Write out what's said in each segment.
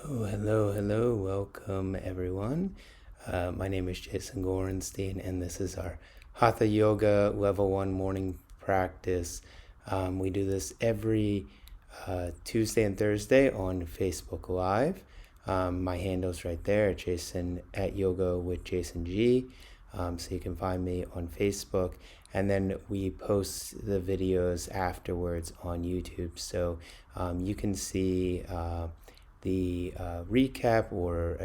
Hello. Welcome, everyone. My name is Jason Gorenstein, and this is our Hatha Yoga Level 1 morning practice. We do this every Tuesday and Thursday on Facebook Live. My handle's right there, Jason at Yoga with Jason G. So you can find me on Facebook. And then we post the videos afterwards on YouTube. So you can see the recap or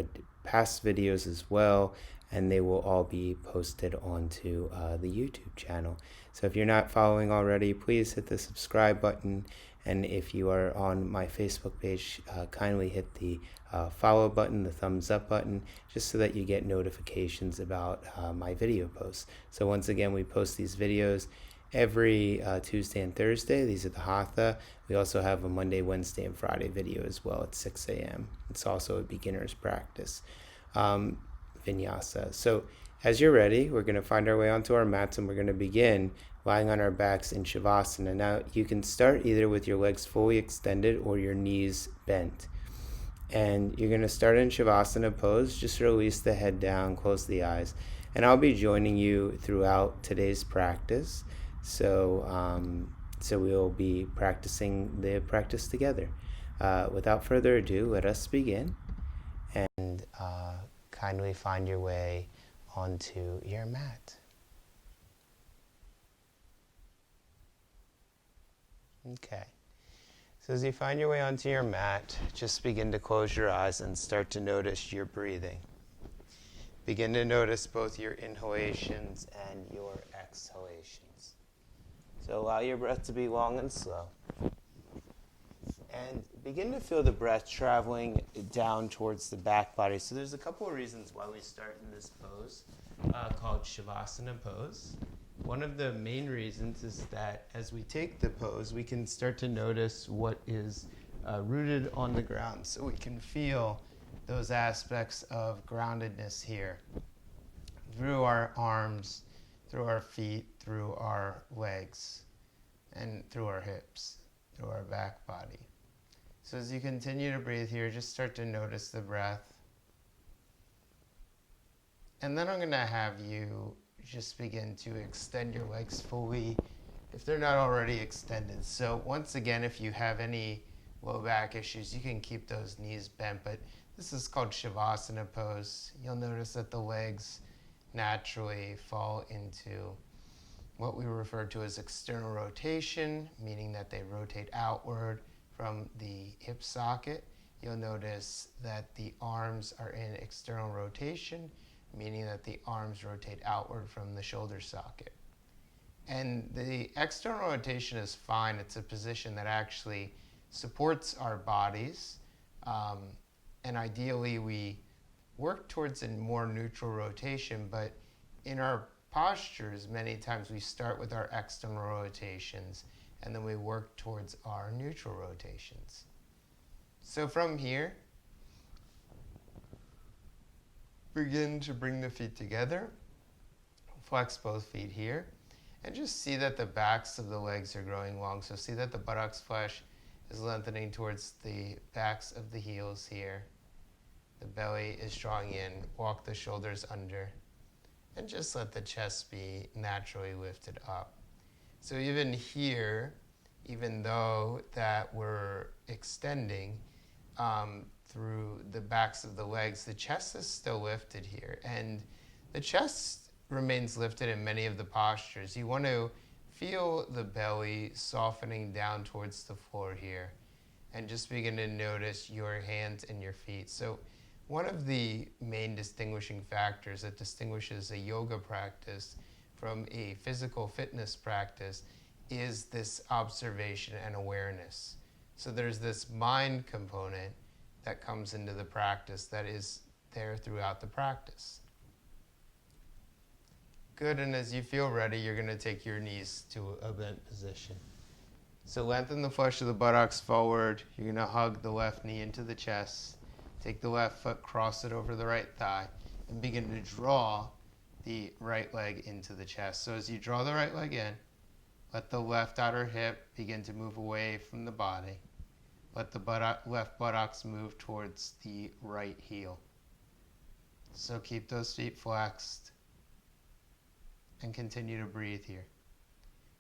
past videos as well, and they will all be posted onto the YouTube channel. So if you're not following already, please hit the subscribe button, and if you are on my Facebook page, kindly hit the follow button, the thumbs up button, just so that you get notifications about my video posts. So once again, we post these videos every Tuesday and Thursday. These are the Hatha. We also have a Monday, Wednesday, and Friday video as well at 6 a.m. It's also a beginner's practice, vinyasa. So as you're ready, we're going to find our way onto our mats, and we're going to begin lying on our backs in Shavasana. Now you can start either with your legs fully extended or your knees bent. And you're going to start in Shavasana pose. Just release the head down, close the eyes. And I'll be joining you throughout today's practice. So we'll be practicing the practice together. Without further ado, let us begin. And kindly find your way onto your mat. Okay. So as you find your way onto your mat, just begin to close your eyes and start to notice your breathing. Begin to notice both your inhalations and your exhalations. So allow your breath to be long and slow. And begin to feel the breath traveling down towards the back body. So there's a couple of reasons why we start in this pose called Shavasana pose. One of the main reasons is that as we take the pose, we can start to notice what is rooted on the ground. So we can feel those aspects of groundedness here through our arms, through our feet, through our legs, and through our hips, through our back body. So as you continue to breathe here, just start to notice the breath. And then I'm going to have you just begin to extend your legs fully if they're not already extended. So once again, if you have any low back issues, you can keep those knees bent, but this is called Shavasana pose. You'll notice that the legs naturally fall into what we refer to as external rotation, meaning that they rotate outward from the hip socket. You'll notice that the arms are in external rotation, meaning that the arms rotate outward from the shoulder socket. And the external rotation is fine. It's a position that actually supports our bodies. And ideally, we work towards a more neutral rotation, but in our postures, many times we start with our external rotations, and then we work towards our neutral rotations. So from here, begin to bring the feet together, flex both feet here, and just see that the backs of the legs are growing long. So see that the buttocks flesh is lengthening towards the backs of the heels here. The belly is drawing in, walk the shoulders under, and just let the chest be naturally lifted up. So even here, even though that we're extending, through the backs of the legs, the chest is still lifted here. And the chest remains lifted in many of the postures. You want to feel the belly softening down towards the floor here. And just begin to notice your hands and your feet. So one of the main distinguishing factors that distinguishes a yoga practice from a physical fitness practice is this observation and awareness. So there's this mind component that comes into the practice that is there throughout the practice. Good, and as you feel ready, you're going to take your knees to a bent position. So lengthen the flesh of the buttocks forward. You're going to hug the left knee into the chest. Take the left foot, cross it over the right thigh, and begin to draw the right leg into the chest. So as you draw the right leg in, let the left outer hip begin to move away from the body. let the left buttocks move towards the right heel. So keep those feet flexed and continue to breathe here.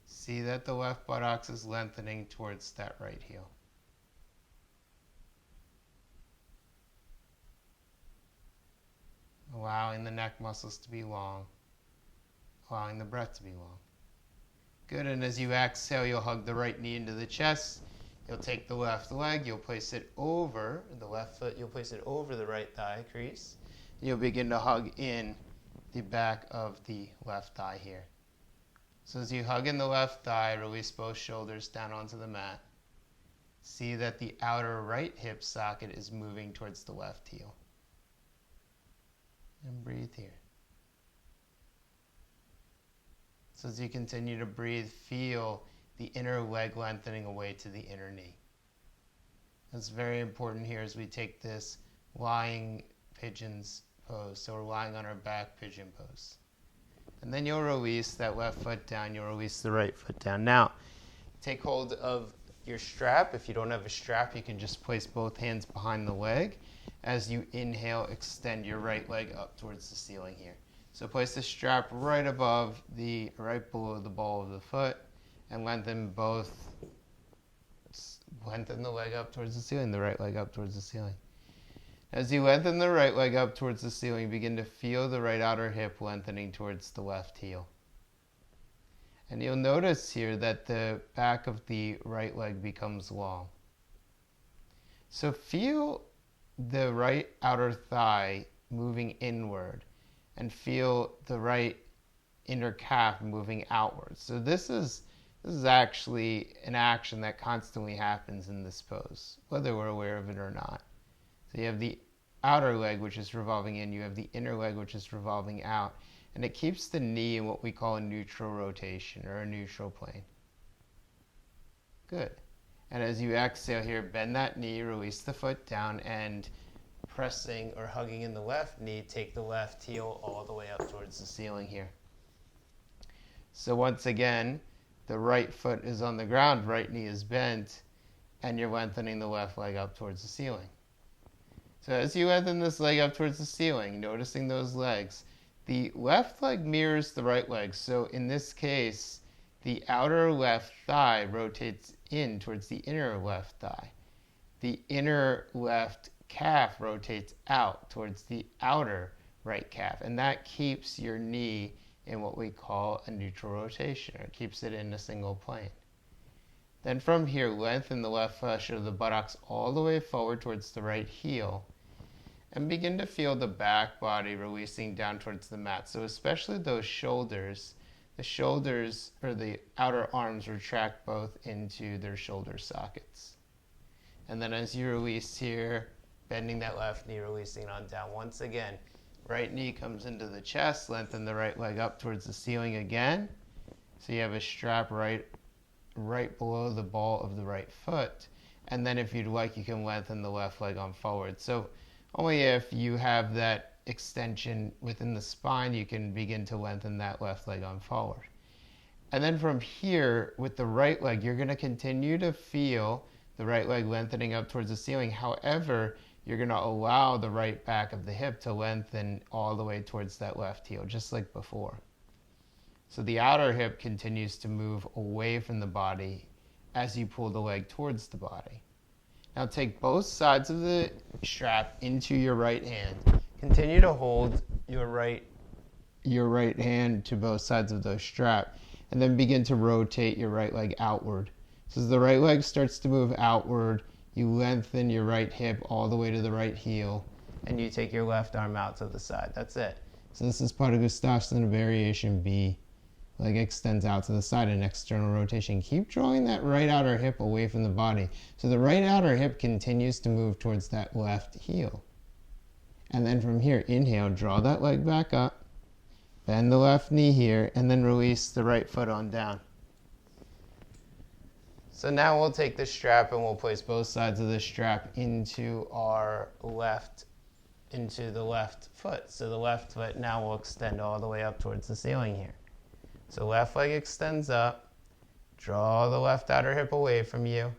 See that the left buttocks is lengthening towards that right heel. Allowing the neck muscles to be long, allowing the breath to be long. Good, and as you exhale, you'll hug the right knee into the chest. You'll take the left leg, you'll place it over the left foot, you'll place it over the right thigh crease. You'll begin to hug in the back of the left thigh here. So as you hug in the left thigh, release both shoulders down onto the mat. See that the outer right hip socket is moving towards the left heel. And breathe here. So as you continue to breathe, feel the inner leg lengthening away to the inner knee. That's very important here as we take this lying pigeon's pose. So we're lying on our back, pigeon pose. And then you'll release that left foot down, you'll release the right foot down. Now, take hold of your strap. If you don't have a strap, you can just place both hands behind the leg. As you inhale, extend your right leg up towards the ceiling here. So place the strap right below the ball of the foot and lengthen the leg up towards the ceiling, the right leg up towards the ceiling. As you lengthen the right leg up towards the ceiling, begin to feel the right outer hip lengthening towards the left heel. And you'll notice here that the back of the right leg becomes long. So feel the right outer thigh moving inward and feel the right inner calf moving outward. So this is actually an action that constantly happens in this pose, whether we're aware of it or not. So you have the outer leg, which is revolving in, you have the inner leg, which is revolving out, and it keeps the knee in what we call a neutral rotation or a neutral plane. Good. And as you exhale here, bend that knee, release the foot down, and pressing or hugging in the left knee, take the left heel all the way up towards the ceiling here. So once again, the right foot is on the ground, right knee is bent, and you're lengthening the left leg up towards the ceiling. So as you lengthen this leg up towards the ceiling, noticing those legs, the left leg mirrors the right leg. So in this case, the outer left thigh rotates in towards the inner left thigh. The inner left calf rotates out towards the outer right calf. And that keeps your knee in what we call a neutral rotation, or keeps it in a single plane. Then from here, lengthen the left fascia of the buttocks all the way forward towards the right heel, and begin to feel the back body releasing down towards the mat. So especially those shoulders, the shoulders or the outer arms retract both into their shoulder sockets. And then as you release here, bending that left knee, releasing on down. Once again, right knee comes into the chest, lengthen the right leg up towards the ceiling again. So you have a strap right below the ball of the right foot. And then if you'd like, you can lengthen the left leg on forward. So only if you have that extension within the spine, you can begin to lengthen that left leg on forward. And then from here, with the right leg, you're going to continue to feel the right leg lengthening up towards the ceiling. However, you're going to allow the right back of the hip to lengthen all the way towards that left heel, just like before. So the outer hip continues to move away from the body as you pull the leg towards the body. Now take both sides of the strap into your right hand. Continue to hold your right hand to both sides of the strap, and then begin to rotate your right leg outward. So as the right leg starts to move outward, you lengthen your right hip all the way to the right heel, and you take your left arm out to the side. That's it. So this is Padangusthasana variation B. Leg extends out to the side, an external rotation. Keep drawing that right outer hip away from the body. So the right outer hip continues to move towards that left heel. And then from here, inhale, draw that leg back up, bend the left knee here, and then release the right foot on down. So now we'll take the strap and we'll place both sides of the strap into the left foot. So the left foot now will extend all the way up towards the ceiling here. So left leg extends up, draw the left outer hip away from you,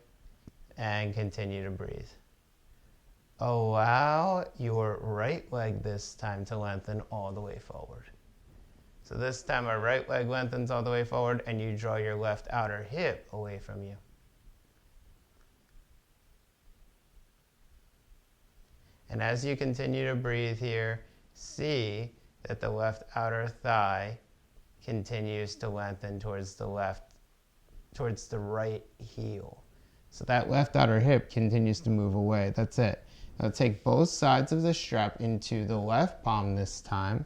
and continue to breathe. Allow your right leg this time to lengthen all the way forward. So this time our right leg lengthens all the way forward and you draw your left outer hip away from you. And as you continue to breathe here, see that the left outer thigh continues to lengthen towards the right heel. So that left outer hip continues to move away. That's it. Now take both sides of the strap into the left palm this time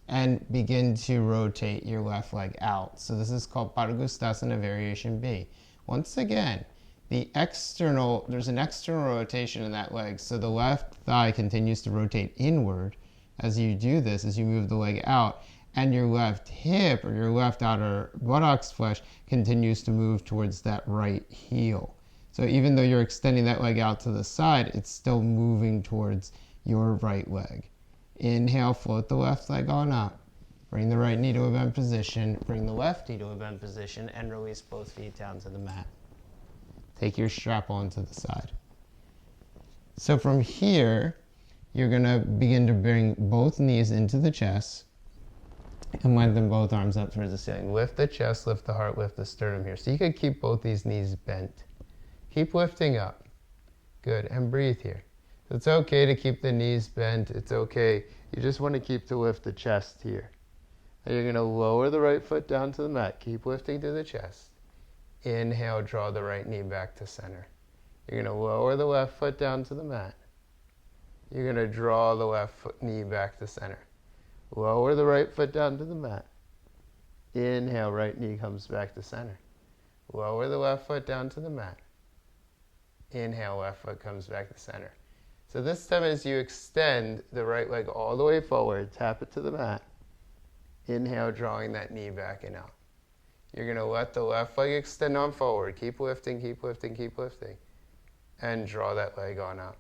and begin to rotate your left leg out. So this is called Padangusthasana Variation B. Once again, there's an external rotation in that leg, so the left thigh continues to rotate inward as you do this, as you move the leg out, and your left hip or your left outer buttocks flesh continues to move towards that right heel. So even though you're extending that leg out to the side, it's still moving towards your right leg. Inhale, float the left leg on up. Bring the right knee to a bent position. Bring the left knee to a bent position and release both feet down to the mat. Take your strap on to the side. So from here, you're going to begin to bring both knees into the chest and lengthen both arms up towards the ceiling. Lift the chest, lift the heart, lift the sternum here. So you could keep both these knees bent. Keep lifting up. Good. And breathe here. It's okay to keep the knees bent. It's okay. You just want to lift the chest here. Now you're going to lower the right foot down to the mat. Keep lifting to the chest. Inhale, draw the right knee back to center. You're going to lower the left foot down to the mat. You're going to draw the knee back to center. Lower the right foot down to the mat. Inhale, right knee comes back to center. Lower the left foot down to the mat. Inhale, left foot comes back to center. So this time as you extend the right leg all the way forward, tap it to the mat. Inhale, drawing that knee back and out. You're going to let the left leg extend on forward. Keep lifting, keep lifting, keep lifting. And draw that leg on out.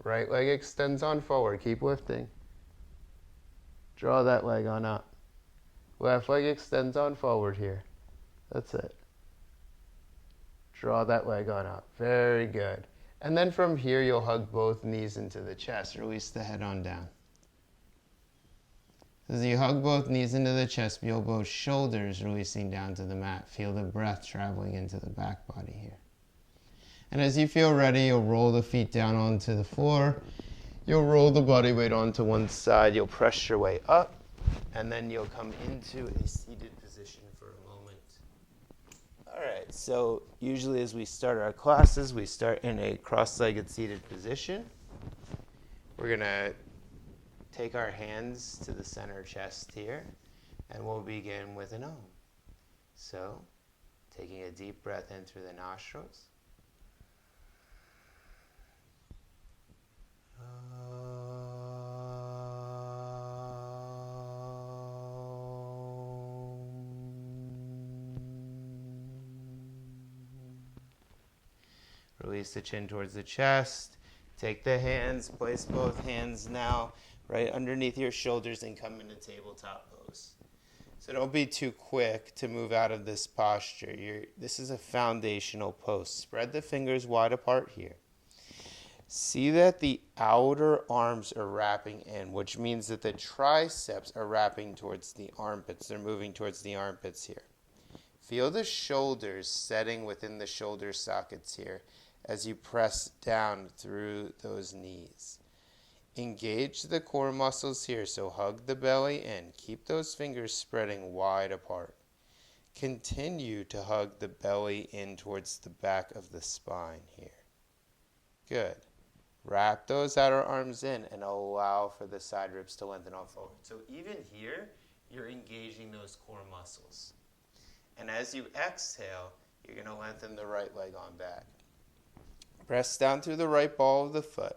Right leg extends on forward. Keep lifting. Draw that leg on out. Left leg extends on forward here. That's it. Draw that leg on out. Very good. And then from here, you'll hug both knees into the chest. Release the head on down. As you hug both knees into the chest, feel both shoulders releasing down to the mat. Feel the breath traveling into the back body here. And as you feel ready, you'll roll the feet down onto the floor. You'll roll the body weight onto one side. You'll press your way up, and then you'll come into a seated position for a moment. All right, so usually as we start our classes, we start in a cross-legged seated position. We're going to take our hands to the center chest here, and we'll begin with an Om. So, taking a deep breath in through the nostrils. Release the chin towards the chest. Take the hands, place both hands now right underneath your shoulders and come into tabletop pose. So don't be too quick to move out of this posture. This is a foundational pose. Spread the fingers wide apart here. See that the outer arms are wrapping in, which means that the triceps are wrapping towards the armpits. They're moving towards the armpits here. Feel the shoulders setting within the shoulder sockets here as you press down through those knees. Engage the core muscles here, so hug the belly in. Keep those fingers spreading wide apart. Continue to hug the belly in towards the back of the spine here. Good. Wrap those outer arms in and allow for the side ribs to lengthen on forward. So even here, you're engaging those core muscles. And as you exhale, you're going to lengthen the right leg on back. Press down through the right ball of the foot.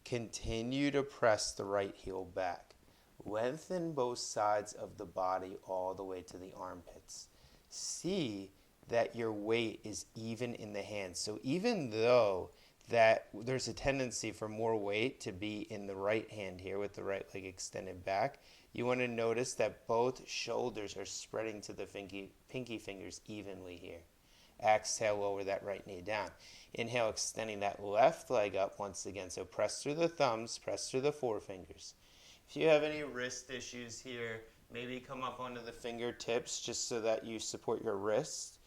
Continue to press the right heel back. Lengthen both sides of the body all the way to the armpits. See that your weight is even in the hands. So even though that there's a tendency for more weight to be in the right hand here with the right leg extended back, you want to notice that both shoulders are spreading to the pinky fingers evenly here. Exhale, lower that right knee down. Inhale, extending that left leg up once again. So press through the thumbs, press through the forefingers. If you have any wrist issues here, maybe come up onto the fingertips just so that you support your wrist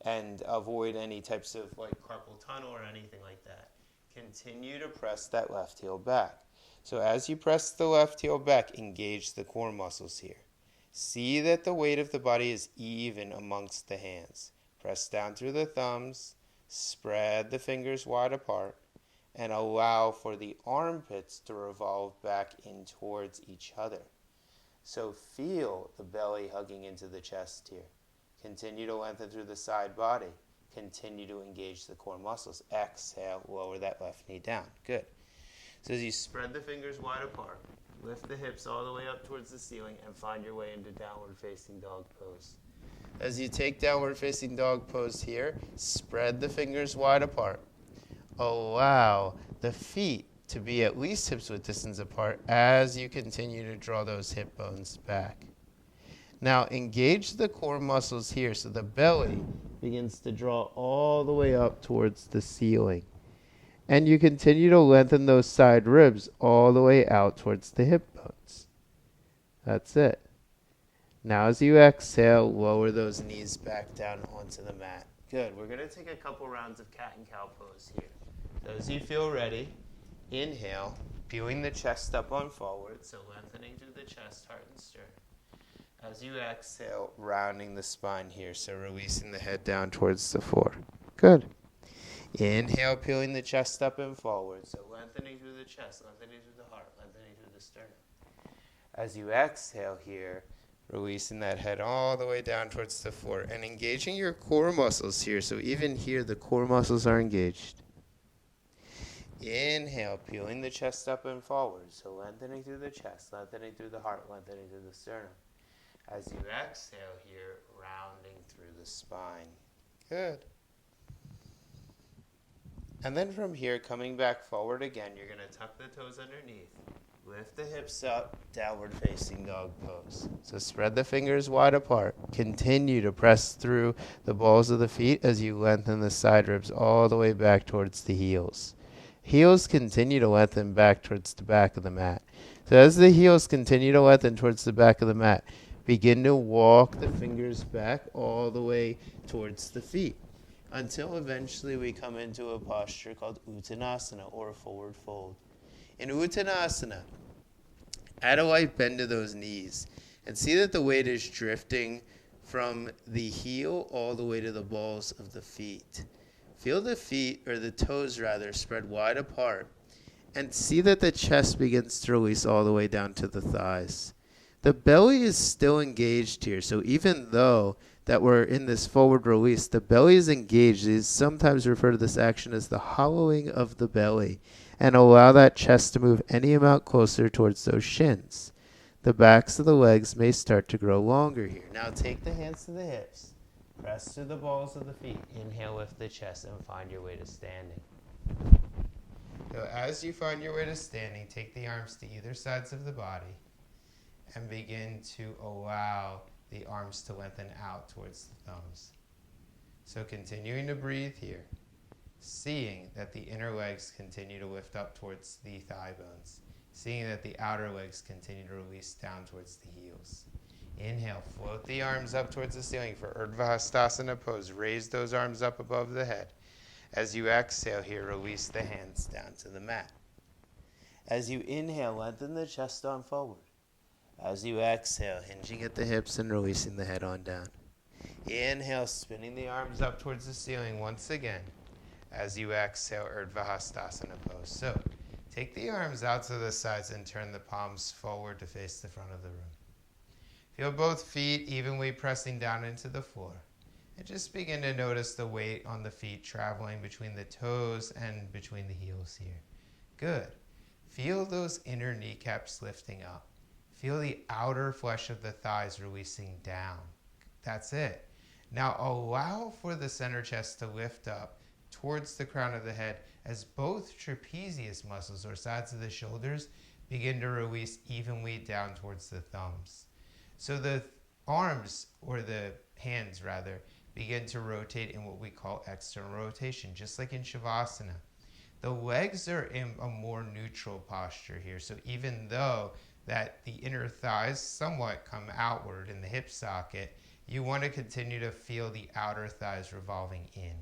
and avoid any types of like carpal tunnel or anything like that. Continue to press that left heel back. So as you press the left heel back, engage the core muscles here. See that the weight of the body is even amongst the hands. Press down through the thumbs, spread the fingers wide apart, and allow for the armpits to revolve back in towards each other. So feel the belly hugging into the chest here. Continue to lengthen through the side body. Continue to engage the core muscles. Exhale, lower that left knee down. Good. So as you spread the fingers wide apart, lift the hips all the way up towards the ceiling and find your way into downward facing dog pose. As you take downward facing dog pose here, spread the fingers wide apart. Allow the feet to be at least hips width distance apart as you continue to draw those hip bones back. Now engage the core muscles here so the belly begins to draw all the way up towards the ceiling. And you continue to lengthen those side ribs all the way out towards the hip bones. That's it. Now as you exhale, lower those knees back down onto the mat. Good. We're going to take a couple rounds of cat and cow pose here. So as you feel ready, inhale, peeling the chest up on forward, so lengthening through the chest, heart, and sternum. As you exhale, rounding the spine here, so releasing the head down towards the floor. Good. Inhale, peeling the chest up and forward, so lengthening through the chest, lengthening through the heart, lengthening through the sternum. As you exhale here, releasing that head all the way down towards the floor and engaging your core muscles here, so even here the core muscles are engaged. Inhale, peeling the chest up and forward, so lengthening through the chest, lengthening through the heart, lengthening through the sternum. As you exhale here, rounding through the spine. Good. And then from here, coming back forward again, you're going to tuck the toes underneath. Lift the hips up, downward facing dog pose. So spread the fingers wide apart. Continue to press through the balls of the feet as you lengthen the side ribs all the way back towards the heels. Heels continue to lengthen back towards the back of the mat. So as the heels continue to lengthen towards the back of the mat, begin to walk the fingers back all the way towards the feet until eventually we come into a posture called Uttanasana, or a forward fold. In Uttanasana, add a light bend to those knees and see that the weight is drifting from the heel all the way to the balls of the feet. Feel the feet, or the toes rather, spread wide apart, and see that the chest begins to release all the way down to the thighs. The belly is still engaged here, so even though that we're in this forward release, the belly is engaged. These sometimes refer to this action as the hollowing of the belly, and allow that chest to move any amount closer towards those shins. The backs of the legs may start to grow longer here. Now take the hands to the hips. Press through the balls of the feet. Inhale, lift the chest, and find your way to standing. So as you find your way to standing, take the arms to either sides of the body and begin to allow the arms to lengthen out towards the thumbs. So continuing to breathe here, seeing that the inner legs continue to lift up towards the thigh bones, seeing that the outer legs continue to release down towards the heels. Inhale, float the arms up towards the ceiling for Urdhva Hastasana pose. Raise those arms up above the head. As you exhale here, release the hands down to the mat. As you inhale, lengthen the chest on forward. As you exhale, hinging at the hips and releasing the head on down. Inhale, spinning the arms up towards the ceiling once again. As you exhale, Urdhva Hastasana pose. So, take the arms out to the sides and turn the palms forward to face the front of the room. Feel both feet evenly pressing down into the floor. And just begin to notice the weight on the feet traveling between the toes and between the heels here. Good. Feel those inner kneecaps lifting up. Feel the outer flesh of the thighs releasing down. That's it. Now allow for the center chest to lift up towards the crown of the head as both trapezius muscles, or sides of the shoulders, begin to release evenly down towards the thumbs. So the arms, or the hands rather, begin to rotate in what we call external rotation, just like in Shavasana. The legs are in a more neutral posture here. So even though that the inner thighs somewhat come outward in the hip socket, you want to continue to feel the outer thighs revolving in.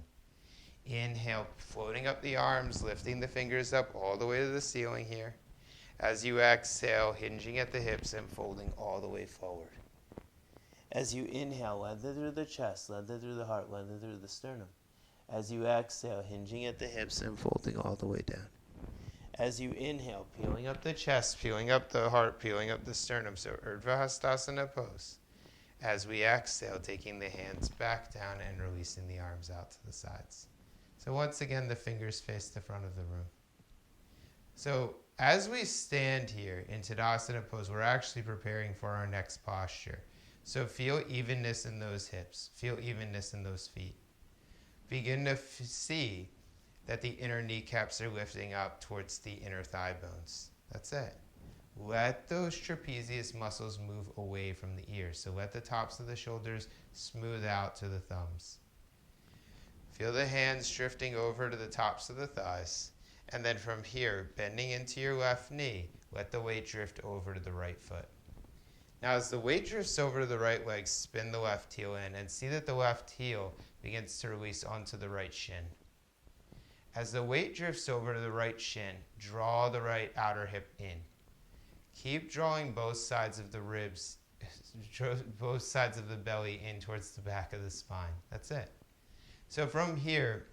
Inhale, floating up the arms, lifting the fingers up all the way to the ceiling here. As you exhale, hinging at the hips and folding all the way forward. As you inhale, lengthen through the chest, lengthen through the heart, lengthen through the sternum. As you exhale, hinging at the hips and folding all the way down. As you inhale, peeling up the chest, peeling up the heart, peeling up the sternum. So Urdhva Hastasana pose. As we exhale, taking the hands back down and releasing the arms out to the sides. So once again, the fingers face the front of the room. So as we stand here in Tadasana pose, we're actually preparing for our next posture. So feel evenness in those hips. Feel evenness in those feet. Begin to see that the inner kneecaps are lifting up towards the inner thigh bones. That's it. Let those trapezius muscles move away from the ears. So let the tops of the shoulders smooth out to the thumbs. Feel the hands drifting over to the tops of the thighs. And then from here, bending into your left knee, let the weight drift over to the right foot. Now as the weight drifts over to the right leg, spin the left heel in and see that the left heel begins to release onto the right shin. As the weight drifts over to the right shin, draw the right outer hip in. Keep drawing both sides of the ribs, both sides of the belly in towards the back of the spine. That's it. So from here,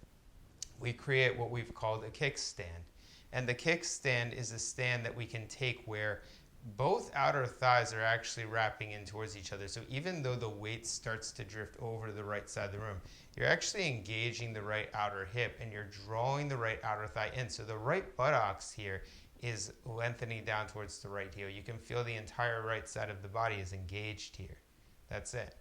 we create what we've called a kickstand. And the kickstand is a stand that we can take where both outer thighs are actually wrapping in towards each other. So even though the weight starts to drift over to the right side of the room, you're actually engaging the right outer hip and you're drawing the right outer thigh in. So the right buttocks here is lengthening down towards the right heel. You can feel the entire right side of the body is engaged here. That's it.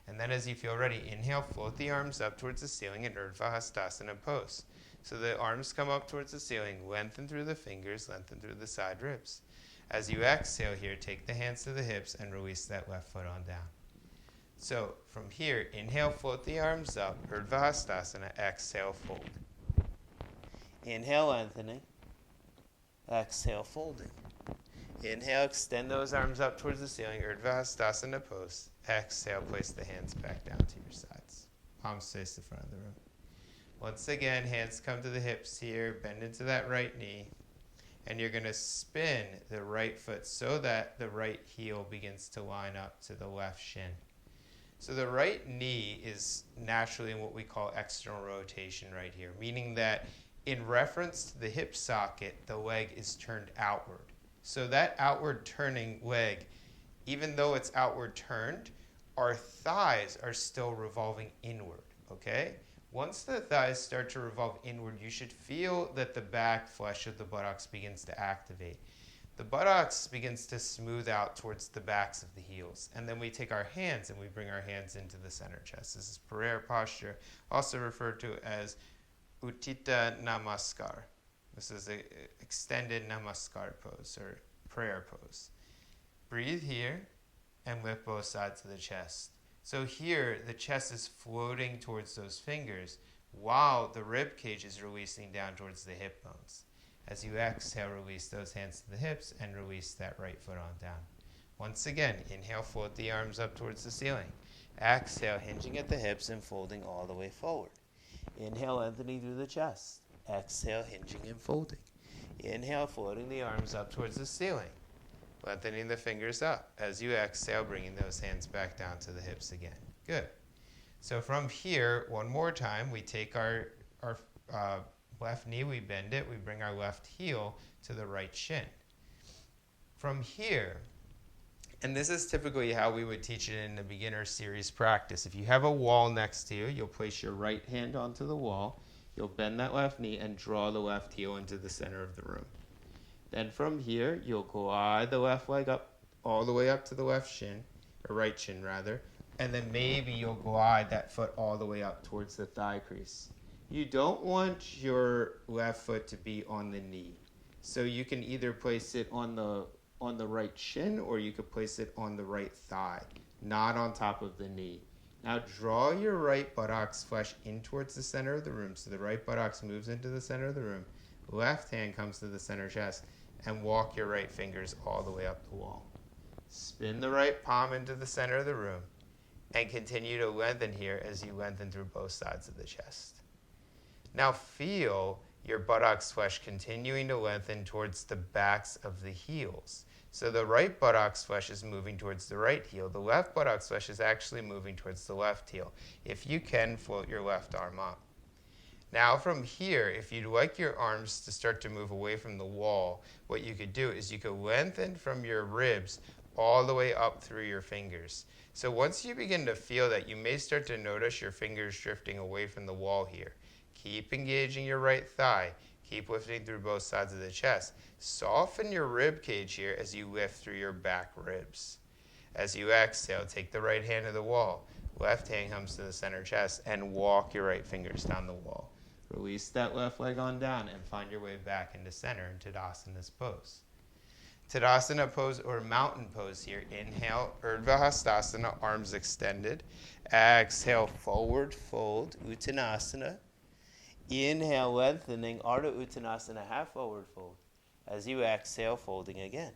And then as you feel ready, inhale, float the arms up towards the ceiling in Urdhva Hastasana pose. So the arms come up towards the ceiling, lengthen through the fingers, lengthen through the side ribs. As you exhale here, take the hands to the hips and release that left foot on down. So from here, inhale, float the arms up, Urdhva Hastasana, exhale, fold. Inhale, lengthening. Exhale, folding. Inhale, extend those arms up towards the ceiling, Urdhva Hastasana pose. Exhale, place the hands back down to your sides. Palms face the front of the room. Once again, hands come to the hips here, bend into that right knee. And you're going to spin the right foot so that the right heel begins to line up to the left shin. So the right knee is naturally in what we call external rotation right here, meaning that in reference to the hip socket, the leg is turned outward. So that outward turning leg, even though it's outward turned, our thighs are still revolving inward, okay? Once the thighs start to revolve inward, you should feel that the back flesh of the buttocks begins to activate. The buttocks begins to smooth out towards the backs of the heels. And then we take our hands and we bring our hands into the center chest. This is prayer posture, also referred to as Uttita Namaskar. This is an extended Namaskar pose or prayer pose. Breathe here and lift both sides of the chest. So here, the chest is floating towards those fingers while the rib cage is releasing down towards the hip bones. As you exhale, release those hands to the hips and release that right foot on down. Once again, inhale, float the arms up towards the ceiling. Exhale, hinging at the hips and folding all the way forward. Inhale, lengthening through the chest. Exhale, hinging and folding. Inhale, floating the arms up towards the ceiling. Lengthening the fingers up. As you exhale, bringing those hands back down to the hips again. Good. So from here, one more time, we take our left knee, we bend it, we bring our left heel to the right shin. From here, and this is typically how we would teach it in the beginner series practice. If you have a wall next to you, you'll place your right hand onto the wall, you'll bend that left knee and draw the left heel into the center of the room. Then from here, you'll glide the left leg up all the way up to the left shin, or right shin rather, and then maybe you'll glide that foot all the way up towards the thigh crease. You don't want your left foot to be on the knee. So you can either place it on the right shin or you could place it on the right thigh, not on top of the knee. Now draw your right buttocks flesh in towards the center of the room. So the right buttocks moves into the center of the room. Left hand comes to the center chest, and walk your right fingers all the way up the wall. Spin the right palm into the center of the room and continue to lengthen here as you lengthen through both sides of the chest. Now feel your buttocks flesh continuing to lengthen towards the backs of the heels. So the right buttocks flesh is moving towards the right heel. The left buttocks flesh is actually moving towards the left heel. If you can, float your left arm up. Now from here, if you'd like your arms to start to move away from the wall, what you could do is you could lengthen from your ribs all the way up through your fingers. So once you begin to feel that, you may start to notice your fingers drifting away from the wall here. Keep engaging your right thigh. Keep lifting through both sides of the chest. Soften your rib cage here as you lift through your back ribs. As you exhale, take the right hand to the wall. Left hand comes to the center chest and walk your right fingers down the wall. Release that left leg on down and find your way back into center in Tadasana pose. Tadasana pose or mountain pose here. Inhale, Urdhva Hastasana, arms extended. Exhale, forward fold, Uttanasana. Inhale, lengthening, Ardha Uttanasana, half forward fold. As you exhale, folding again.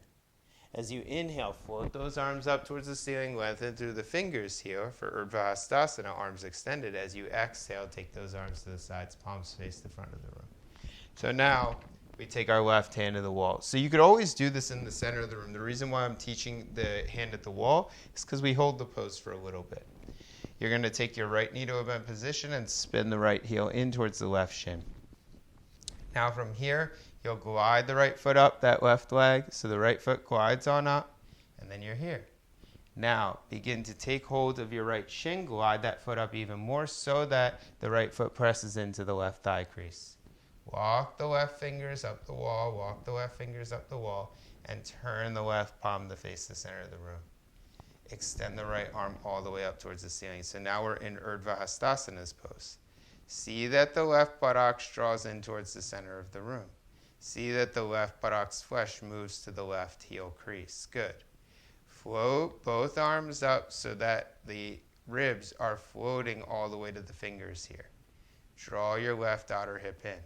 As you inhale, float those arms up towards the ceiling, lengthen through the fingers here for Urdhva Hastasana, arms extended. As you exhale, take those arms to the sides, palms face the front of the room. So now we take our left hand to the wall. So you could always do this in the center of the room. The reason why I'm teaching the hand at the wall is because we hold the pose for a little bit. You're going to take your right knee to a bent position and spin the right heel in towards the left shin. Now from here, you'll glide the right foot up that left leg, so the right foot glides on up, and then you're here. Now, begin to take hold of your right shin, glide that foot up even more so that the right foot presses into the left thigh crease. Walk the left fingers up the wall, walk the left fingers up the wall, and turn the left palm to face the center of the room. Extend the right arm all the way up towards the ceiling. So now we're in Urdhva Hastasana pose. See that the left buttocks draws in towards the center of the room. See that the left buttocks flesh moves to the left heel crease. Good. Float both arms up so that the ribs are floating all the way to the fingers here. Draw your left outer hip in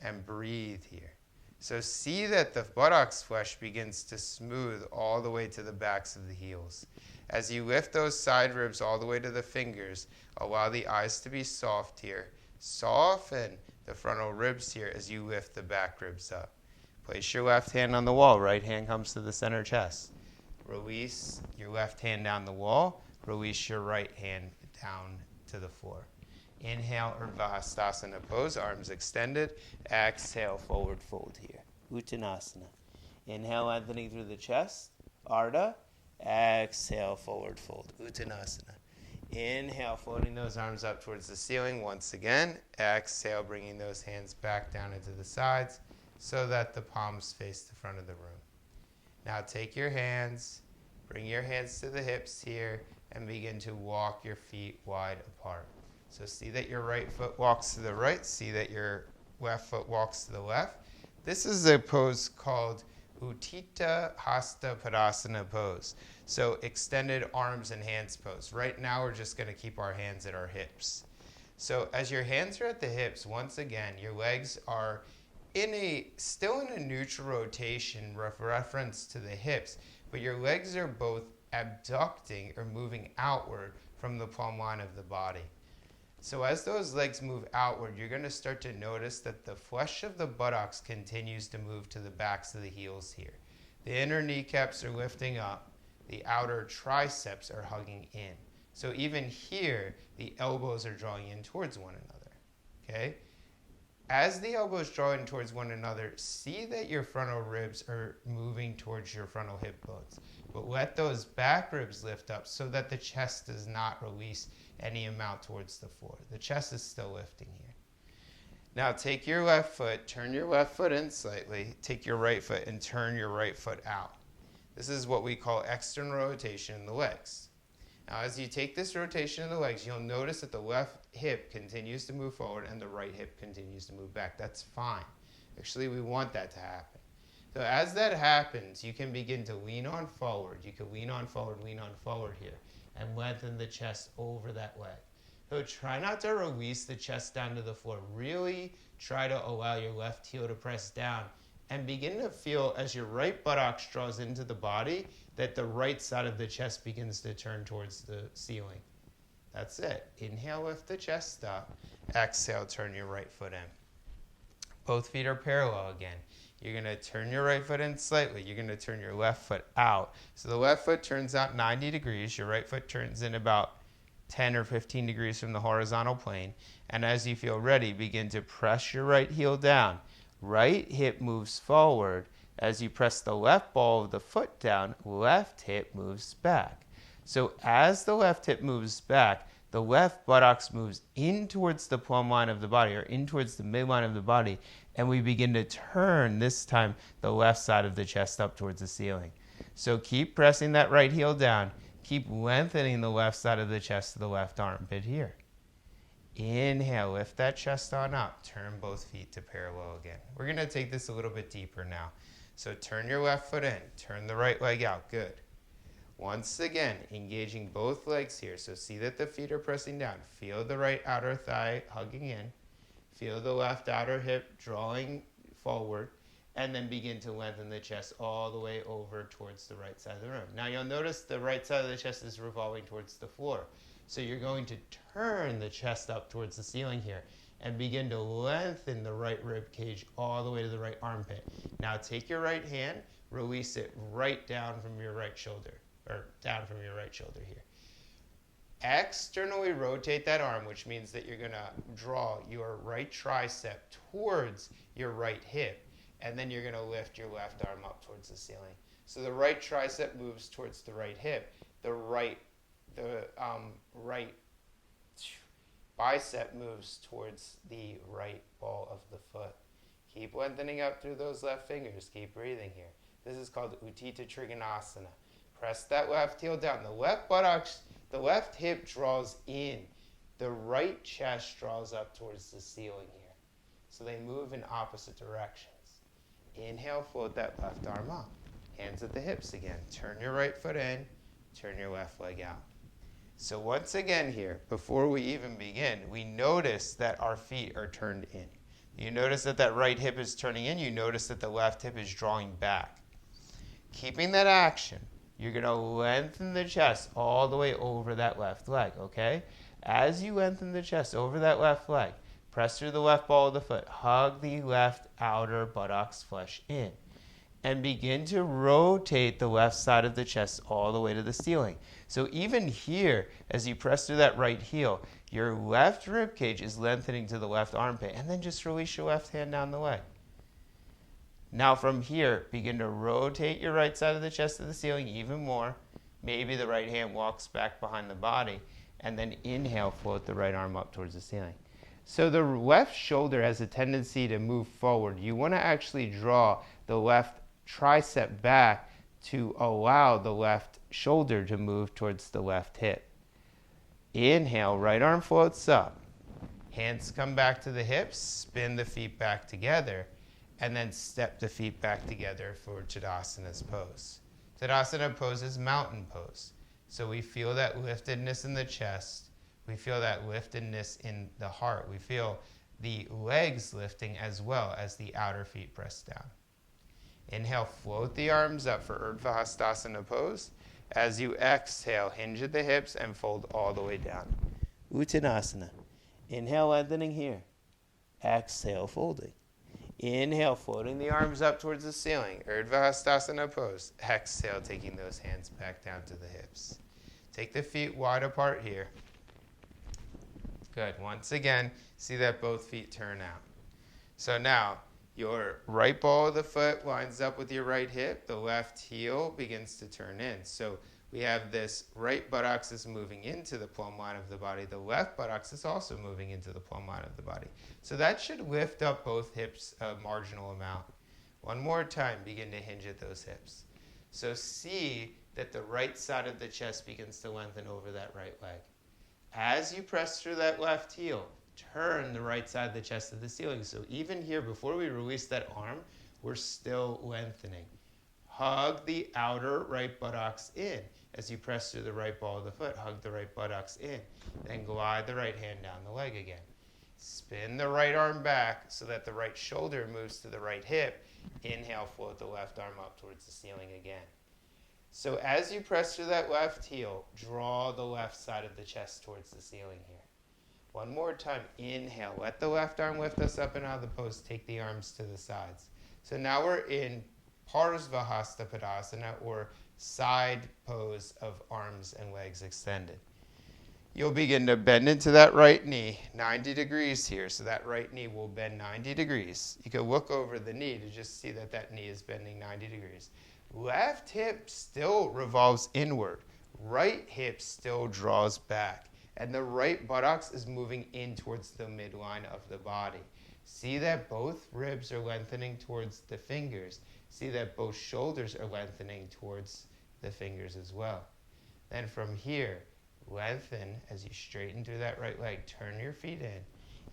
and breathe here. So see that the buttocks flesh begins to smooth all the way to the backs of the heels. As you lift those side ribs all the way to the fingers, allow the eyes to be soft here. Soften the frontal ribs here as you lift the back ribs up. Place your left hand on the wall. Right hand comes to the center chest. Release your left hand down the wall. Release your right hand down to the floor. Inhale, Urdhva Hastasana pose, arms extended. Exhale, forward fold here. Uttanasana. Inhale, lengthening through the chest. Ardha. Exhale, forward fold. Uttanasana. Inhale, floating those arms up towards the ceiling once again. Exhale, bringing those hands back down into the sides so that the palms face the front of the room. Now take your hands, bring your hands to the hips here, and begin to walk your feet wide apart. So see that your right foot walks to the right. See that your left foot walks to the left. This is a pose called Utthita Hasta Padasana pose. So extended arms and hands pose. Right now we're just going to keep our hands at our hips. So as your hands are at the hips, once again, your legs are still in a neutral rotation reference to the hips, but your legs are both abducting or moving outward from the plumb line of the body. So as those legs move outward, you're going to start to notice that the flesh of the buttocks continues to move to the backs of the heels here. The inner kneecaps are lifting up. The outer triceps are hugging in. So even here, the elbows are drawing in towards one another. Okay? As the elbows draw in towards one another, see that your frontal ribs are moving towards your frontal hip bones. But let those back ribs lift up so that the chest does not release any amount towards the floor. The chest is still lifting here. Now take your left foot, turn your left foot in slightly, take your right foot and turn your right foot out. This is what we call external rotation in the legs. Now as you take this rotation in the legs, you'll notice that the left hip continues to move forward and the right hip continues to move back. That's fine. Actually, we want that to happen. So as that happens, you can begin to lean on forward. You can lean on forward here. and lengthen the chest over that leg. So try not to release the chest down to the floor. Really try to allow your left heel to press down and begin to feel as your right buttocks draws into the body that the right side of the chest begins to turn towards the ceiling. That's it. Inhale, lift the chest up. Exhale, turn your right foot in. Both feet are parallel again. You're going to turn your right foot in slightly. You're going to turn your left foot out. So the left foot turns out 90 degrees. Your right foot turns in about 10 or 15 degrees from the horizontal plane. And as you feel ready, begin to press your right heel down. Right hip moves forward. As you press the left ball of the foot down, left hip moves back. So as the left hip moves back, the left buttocks moves in towards the plumb line of the body, or in towards the midline of the body, and we begin to turn, this time, the left side of the chest up towards the ceiling. So keep pressing that right heel down. Keep lengthening the left side of the chest to the left armpit here. Inhale, lift that chest on up. Turn both feet to parallel again. We're going to take this a little bit deeper now. So turn your left foot in. Turn the right leg out. Good. Once again, engaging both legs here. So see that the feet are pressing down. Feel the right outer thigh hugging in. Feel the left outer hip drawing forward. And then begin to lengthen the chest all the way over towards the right side of the room. Now you'll notice the right side of the chest is revolving towards the floor. So you're going to turn the chest up towards the ceiling here and begin to lengthen the right rib cage all the way to the right armpit. Now take your right hand, release it right down from your right shoulder, or down from your right shoulder here. Externally rotate that arm, which means that you're going to draw your right tricep towards your right hip, and then you're going to lift your left arm up towards the ceiling. So the right tricep moves towards the right hip, the right bicep moves towards the right ball of the foot. Keep lengthening up through those left fingers. Keep breathing here. This is called Utthita Trikonasana. Press that left heel down. The left buttocks, the left hip draws in. The right chest draws up towards the ceiling here. So they move in opposite directions. Inhale, float that left arm up. Hands at the hips again. Turn your right foot in. Turn your left leg out. So once again here, before we even begin, we notice that our feet are turned in. You notice that that right hip is turning in. You notice that the left hip is drawing back. Keeping that action, you're going to lengthen the chest all the way over that left leg, okay? As you lengthen the chest over that left leg, press through the left ball of the foot. Hug the left outer buttocks flesh in. And begin to rotate the left side of the chest all the way to the ceiling. So even here, as you press through that right heel, your left rib cage is lengthening to the left armpit. And then just release your left hand down the leg. Now from here, begin to rotate your right side of the chest to the ceiling even more. Maybe the right hand walks back behind the body. And then inhale, float the right arm up towards the ceiling. So the left shoulder has a tendency to move forward. You want to actually draw the left tricep back to allow the left shoulder to move towards the left hip. Inhale, right arm floats up. Hands come back to the hips, spin the feet back together, and then step the feet back together for Tadasana's pose. Tadasana pose is mountain pose. So we feel that liftedness in the chest. We feel that liftedness in the heart. We feel the legs lifting as well as the outer feet press down. Inhale, float the arms up for Urdhva Hastasana pose. As you exhale, hinge at the hips and fold all the way down. Uttanasana. Inhale, lengthening here. Exhale, folding. Inhale, floating the arms up towards the ceiling. Urdhva Hastasana pose. Exhale, taking those hands back down to the hips. Take the feet wide apart here. Good. Once again, see that both feet turn out. So now, your right ball of the foot lines up with your right hip. The left heel begins to turn in. So we have this right buttocks is moving into the plumb line of the body. The left buttocks is also moving into the plumb line of the body. So that should lift up both hips a marginal amount. One more time, begin to hinge at those hips. So see that the right side of the chest begins to lengthen over that right leg. As you press through that left heel, turn the right side of the chest to the ceiling. So even here, before we release that arm, we're still lengthening. Hug the outer right buttocks in. As you press through the right ball of the foot, hug the right buttocks in. Then glide the right hand down the leg again. Spin the right arm back so that the right shoulder moves to the right hip. Inhale, float the left arm up towards the ceiling again. So as you press through that left heel, draw the left side of the chest towards the ceiling here. One more time, inhale. Let the left arm lift us up and out of the pose. Take the arms to the sides. So now we're in Parsvahasta Padasana, or side pose of arms and legs extended. You'll begin to bend into that right knee, 90 degrees here. So that right knee will bend 90 degrees. You can look over the knee to just see that that knee is bending 90 degrees. Left hip still revolves inward. Right hip still draws back. And the right buttocks is moving in towards the midline of the body. See that both ribs are lengthening towards the fingers. See that both shoulders are lengthening towards the fingers as well. Then from here, lengthen as you straighten through that right leg. Turn your feet in.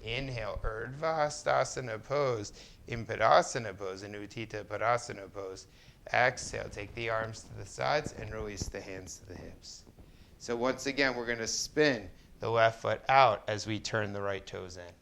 Inhale, Urdhva Hastasana pose, in Padasana pose, in Uttita Padasana pose. Exhale, take the arms to the sides and release the hands to the hips. So once again, we're going to spin the left foot out as we turn the right toes in.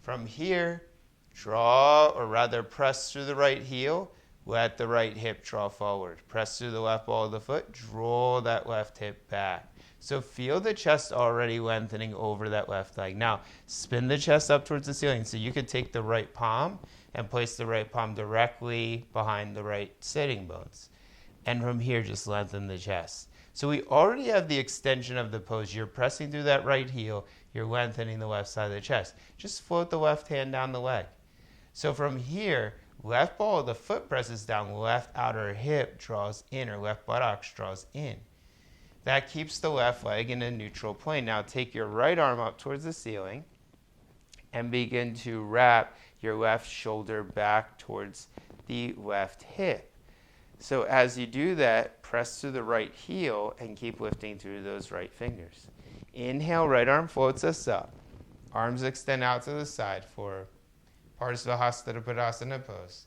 From here, draw, or rather press through the right heel. Let the right hip draw forward. Press through the left ball of the foot. Draw that left hip back. So feel the chest already lengthening over that left leg. Now, spin the chest up towards the ceiling. So you could take the right palm and place the right palm directly behind the right sitting bones. And from here, just lengthen the chest. So we already have the extension of the pose. You're pressing through that right heel. You're lengthening the left side of the chest. Just float the left hand down the leg. So from here, left ball of the foot presses down, left outer hip draws in, or left buttocks draws in. That keeps the left leg in a neutral plane. Now take your right arm up towards the ceiling and begin to wrap your left shoulder back towards the left hip. So as you do that, press through the right heel and keep lifting through those right fingers. Inhale, right arm floats us up. Arms extend out to the side for Parsvahasta Padasana pose.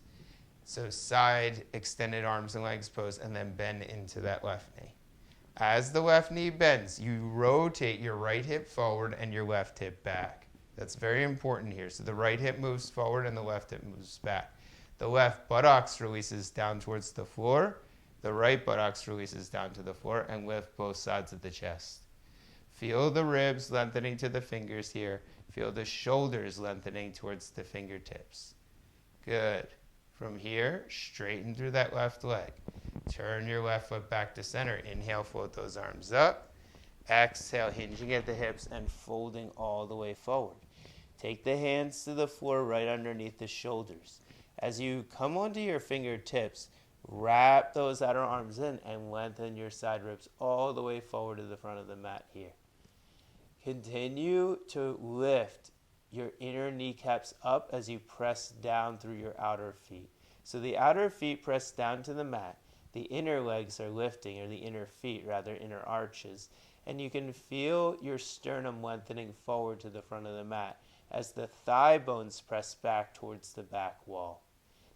So side extended arms and legs pose, and then bend into that left knee. As the left knee bends, you rotate your right hip forward and your left hip back. That's very important here. So the right hip moves forward and the left hip moves back. The left buttocks releases down towards the floor. The right buttocks releases down to the floor, and lift both sides of the chest. Feel the ribs lengthening to the fingers here. Feel the shoulders lengthening towards the fingertips. Good. From here, straighten through that left leg. Turn your left foot back to center. Inhale, float those arms up. Exhale, hinging at the hips and folding all the way forward. Take the hands to the floor right underneath the shoulders. As you come onto your fingertips, wrap those outer arms in and lengthen your side ribs all the way forward to the front of the mat here. Continue to lift your inner kneecaps up as you press down through your outer feet. So the outer feet press down to the mat. The inner legs are lifting, or the inner feet, rather, inner arches. And you can feel your sternum lengthening forward to the front of the mat as the thigh bones press back towards the back wall.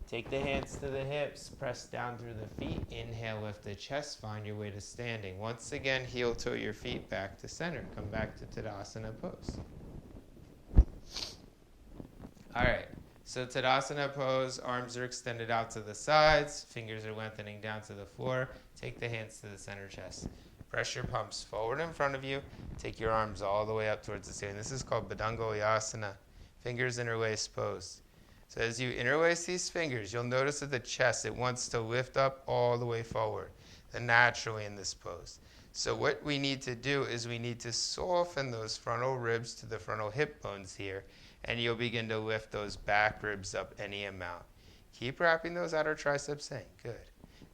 Take the hands to the hips, press down through the feet. Inhale, lift the chest, find your way to standing. Once again, heel toe your feet back to center. Come back to Tadasana pose. All right, so Tadasana pose, arms are extended out to the sides, fingers are lengthening down to the floor. Take the hands to the center chest. Press your palms forward in front of you. Take your arms all the way up towards the ceiling. This is called Badangoyasana, fingers interlace pose. So as you interlace these fingers, you'll notice that the chest, it wants to lift up all the way forward, then naturally in this pose. So what we need to do is we need to soften those frontal ribs to the frontal hip bones here, and you'll begin to lift those back ribs up any amount. Keep wrapping those outer triceps in. Good.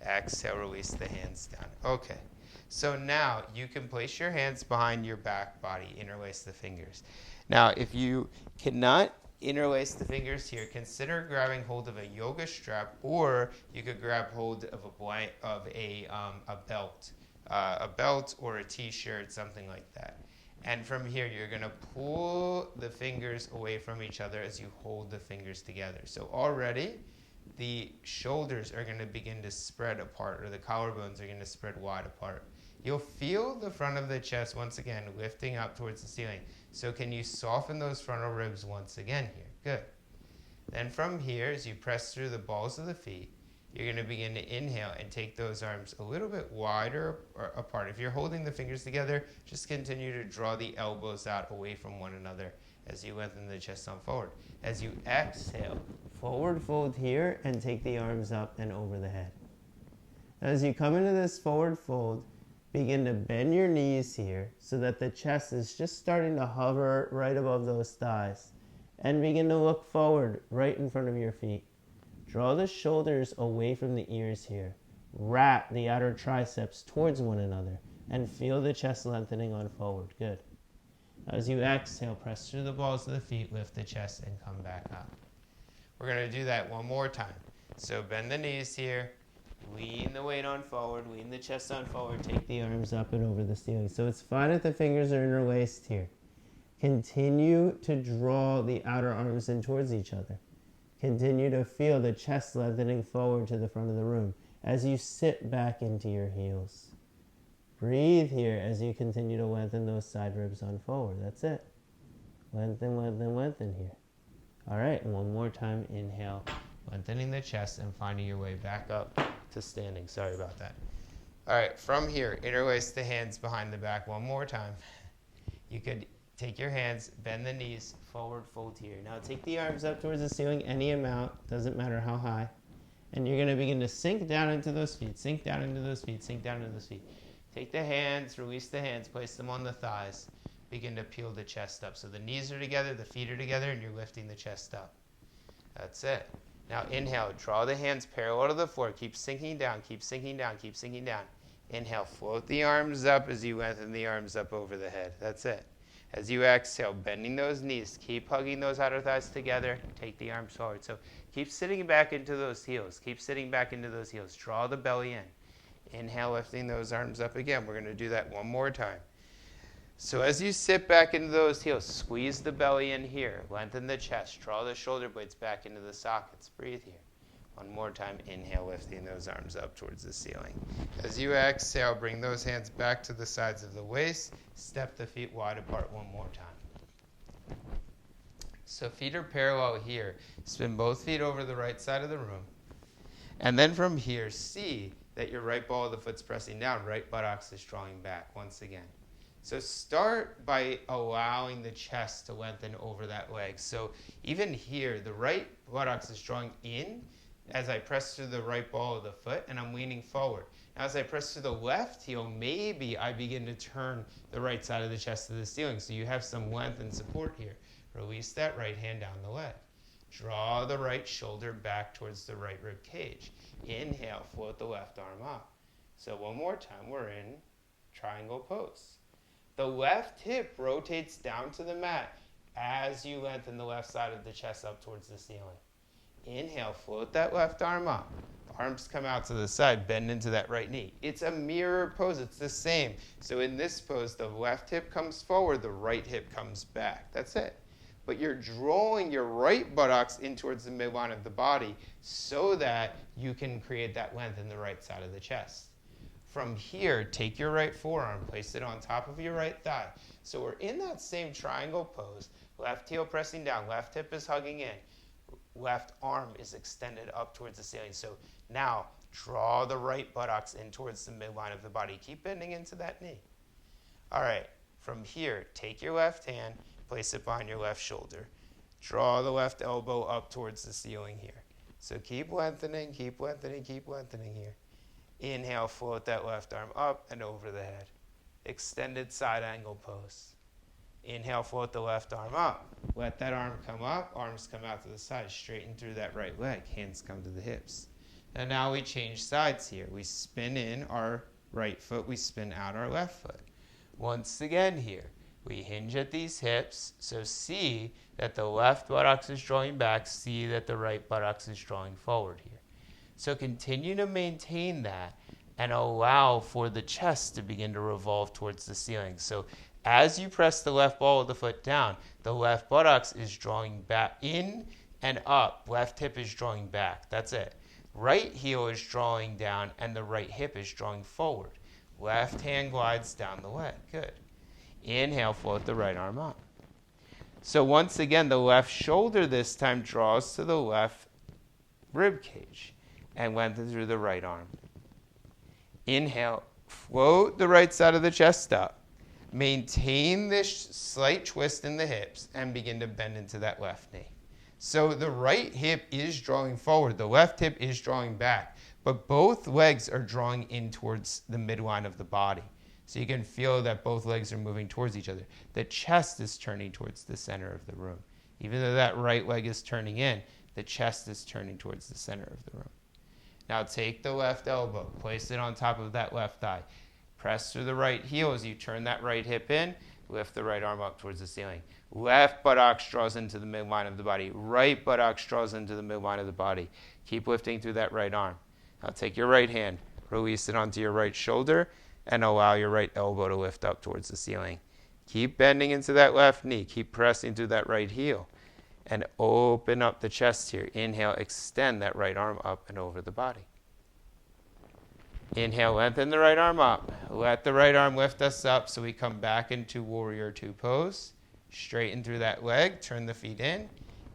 Exhale, release the hands down. Okay. So now you can place your hands behind your back body, interlace the fingers. Now, if you cannot interlace the fingers here, consider grabbing hold of a yoga strap, or you could grab hold of a belt or a t-shirt, something like that. And from here, you're going to pull the fingers away from each other as you hold the fingers together. So already, the shoulders are going to begin to spread apart, or the collarbones are going to spread wide apart. you'll feel the front of the chest once again lifting up towards the ceiling. So can you soften those frontal ribs once again here? Good. Then from here, as you press through the balls of the feet, you're going to begin to inhale and take those arms a little bit wider apart. If you're holding the fingers together, just continue to draw the elbows out away from one another as you lengthen the chest on forward. As you exhale, forward fold here and take the arms up and over the head. As you come into this forward fold, begin to bend your knees here so that the chest is just starting to hover right above those thighs. And begin to look forward right in front of your feet. Draw the shoulders away from the ears here. Wrap the outer triceps towards one another and feel the chest lengthening on forward. Good. As you exhale, press through the balls of the feet, lift the chest, and come back up. We're going to do that one more time. So bend the knees here. Lean the weight on forward. Lean the chest on forward. Take the arms up and over the ceiling. So it's fine if the fingers are interlaced here. Continue to draw the outer arms in towards each other. Continue to feel the chest lengthening forward to the front of the room as you sit back into your heels. Breathe here as you continue to lengthen those side ribs on forward. That's it. Lengthen, lengthen, lengthen here. All right, and one more time. Inhale, lengthening the chest and finding your way back up to standing. Sorry about that. All right, from here, interlace the hands behind the back one more time. You could take your hands, bend the knees, forward fold here. Now take the arms up towards the ceiling, any amount, doesn't matter how high. And you're going to begin to sink down into those feet, sink down into those feet, sink down into those feet. Take the hands, release the hands, place them on the thighs. Begin to peel the chest up. So the knees are together, the feet are together, and you're lifting the chest up. That's it. Now inhale, draw the hands parallel to the floor. Keep sinking down, keep sinking down, keep sinking down. Inhale, float the arms up as you lengthen the arms up over the head. That's it. As you exhale, bending those knees, keep hugging those outer thighs together, take the arms forward. So keep sitting back into those heels, keep sitting back into those heels. Draw the belly in. Inhale, lifting those arms up again. We're going to do that one more time. So as you sit back into those heels, squeeze the belly in here, lengthen the chest, draw the shoulder blades back into the sockets. Breathe here. One more time, inhale, lifting those arms up towards the ceiling. As you exhale, bring those hands back to the sides of the waist. Step the feet wide apart one more time. So feet are parallel here. Spin both feet over the right side of the room. And then from here, see that your right ball of the foot's pressing down. Right buttocks is drawing back once again. So start by allowing the chest to lengthen over that leg. So even here, the right buttocks is drawing in as I press through the right ball of the foot, and I'm leaning forward. Now as I press through the left heel, maybe I begin to turn the right side of the chest to the ceiling. So you have some length and support here. Release that right hand down the leg. Draw the right shoulder back towards the right rib cage. Inhale, float the left arm up. So one more time, we're in triangle pose. The left hip rotates down to the mat as you lengthen the left side of the chest up towards the ceiling. Inhale, float that left arm up. Arms come out to the side, bend into that right knee. It's a mirror pose, it's the same. So in this pose, the left hip comes forward, the right hip comes back. That's it. But you're drawing your right buttocks in towards the midline of the body so that you can create that length in the right side of the chest. From here, take your right forearm, place it on top of your right thigh. So we're in that same triangle pose. Left heel pressing down, left hip is hugging in. Left arm is extended up towards the ceiling. So now draw the right buttocks in towards the midline of the body. Keep bending into that knee. All right, from here, take your left hand, place it behind your left shoulder. Draw the left elbow up towards the ceiling here. So keep lengthening, keep lengthening, keep lengthening here. Inhale, float that left arm up and over the head. Extended side angle pose. Inhale, float the left arm up. Let that arm come up, arms come out to the side, straighten through that right leg, hands come to the hips. And now we change sides here. We spin in our right foot, we spin out our left foot. Once again here, we hinge at these hips, so see that the left buttocks is drawing back, see that the right buttocks is drawing forward here. So continue to maintain that and allow for the chest to begin to revolve towards the ceiling. So as you press the left ball of the foot down, the left buttocks is drawing back in and up. Left hip is drawing back. That's it. Right heel is drawing down and the right hip is drawing forward. Left hand glides down the leg. Good. Inhale, float the right arm up. So once again, the left shoulder this time draws to the left rib cage and lengthen through the right arm. Inhale, float the right side of the chest up. Maintain this slight twist in the hips and begin to bend into that left knee. So the right hip is drawing forward, the left hip is drawing back, but both legs are drawing in towards the midline of the body. So you can feel that both legs are moving towards each other. The chest is turning towards the center of the room. Even though that right leg is turning in, the chest is turning towards the center of the room. Now take the left elbow, place it on top of that left thigh. Press through the right heel as you turn that right hip in, lift the right arm up towards the ceiling. Left buttocks draws into the midline of the body. Right buttocks draws into the midline of the body. Keep lifting through that right arm. Now take your right hand, release it onto your right shoulder, and allow your right elbow to lift up towards the ceiling. Keep bending into that left knee. Keep pressing through that right heel. And open up the chest here. Inhale, extend that right arm up and over the body. Inhale, lengthen the right arm up. Let the right arm lift us up so we come back into Warrior Two pose. Straighten through that leg, turn the feet in.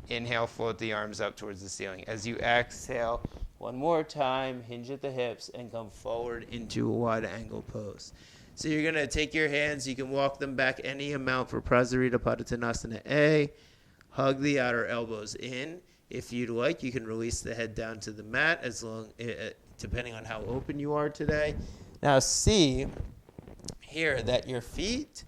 Inhale, float the arms up towards the ceiling. As you exhale, one more time, hinge at the hips and come forward into a wide angle pose. So you're going to take your hands, you can walk them back any amount for Prasarita Padottanasana A. Hug the outer elbows in. If you'd like, you can release the head down to the mat, depending on how open you are today. Now see here that your feet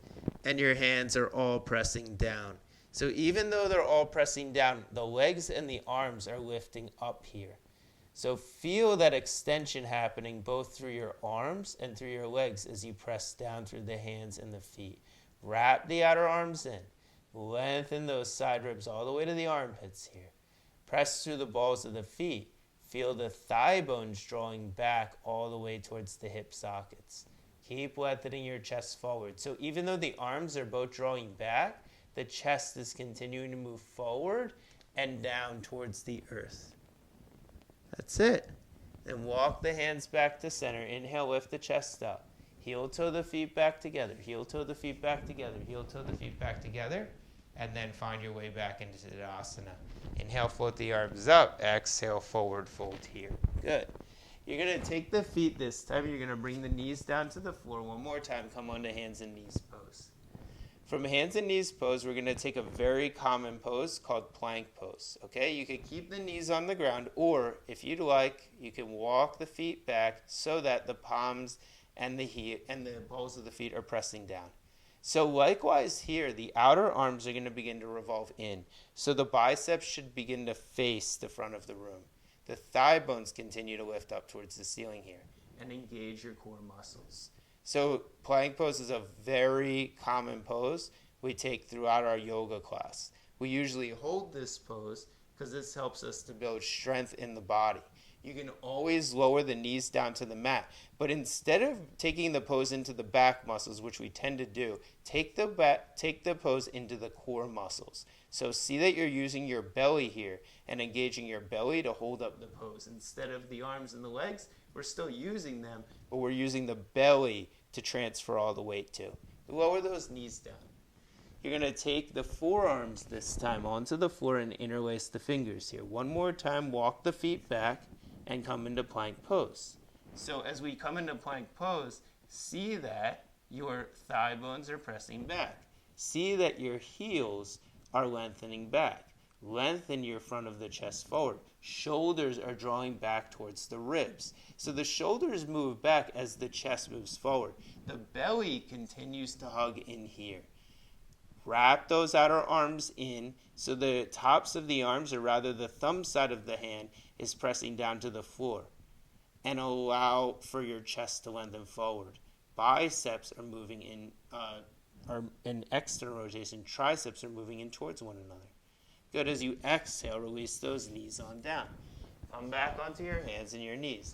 and your hands are all pressing down. So even though they're all pressing down, the legs and the arms are lifting up here. So feel that extension happening both through your arms and through your legs as you press down through the hands and the feet. Wrap the outer arms in. Lengthen those side ribs all the way to the armpits here. Press through the balls of the feet. Feel the thigh bones drawing back all the way towards the hip sockets. Keep lengthening your chest forward. So even though the arms are both drawing back, the chest is continuing to move forward and down towards the earth. That's it. Then walk the hands back to center. Inhale, lift the chest up. Heel toe the feet back together. Heel toe the feet back together. Heel toe the feet back together. And then find your way back into Tadasana. Inhale, float the arms up. Exhale, forward fold here. Good. You're going to take the feet this time. You're going to bring the knees down to the floor. One more time, come onto hands and knees pose. From hands and knees pose, we're going to take a very common pose called plank pose. Okay, you can keep the knees on the ground, or if you'd like, you can walk the feet back so that the palms and the balls of the feet are pressing down. So likewise here, the outer arms are going to begin to revolve in. So the biceps should begin to face the front of the room. The thigh bones continue to lift up towards the ceiling here and engage your core muscles. So plank pose is a very common pose we take throughout our yoga class. We usually hold this pose because this helps us to build strength in the body. You can always lower the knees down to the mat, but instead of taking the pose into the back muscles, which we tend to do, take the pose into the core muscles. So see that you're using your belly here and engaging your belly to hold up the pose. Instead of the arms and the legs, we're still using them, but we're using the belly to transfer all the weight to. Lower those knees down. You're going to take the forearms this time onto the floor and interlace the fingers here. One more time, walk the feet back and come into plank pose. So as we come into plank pose, see that your thigh bones are pressing back. See that your heels are lengthening back. Lengthen your front of the chest forward. Shoulders are drawing back towards the ribs. So the shoulders move back as the chest moves forward. The belly continues to hug in here. Wrap those outer arms in so the tops of the arms, or rather the thumb side of the hand, is pressing down to the floor. And allow for your chest to lengthen forward. Biceps are moving in, are in external rotation. Triceps are moving in towards one another. Good. As you exhale, release those knees on down. Come back onto your hands and your knees.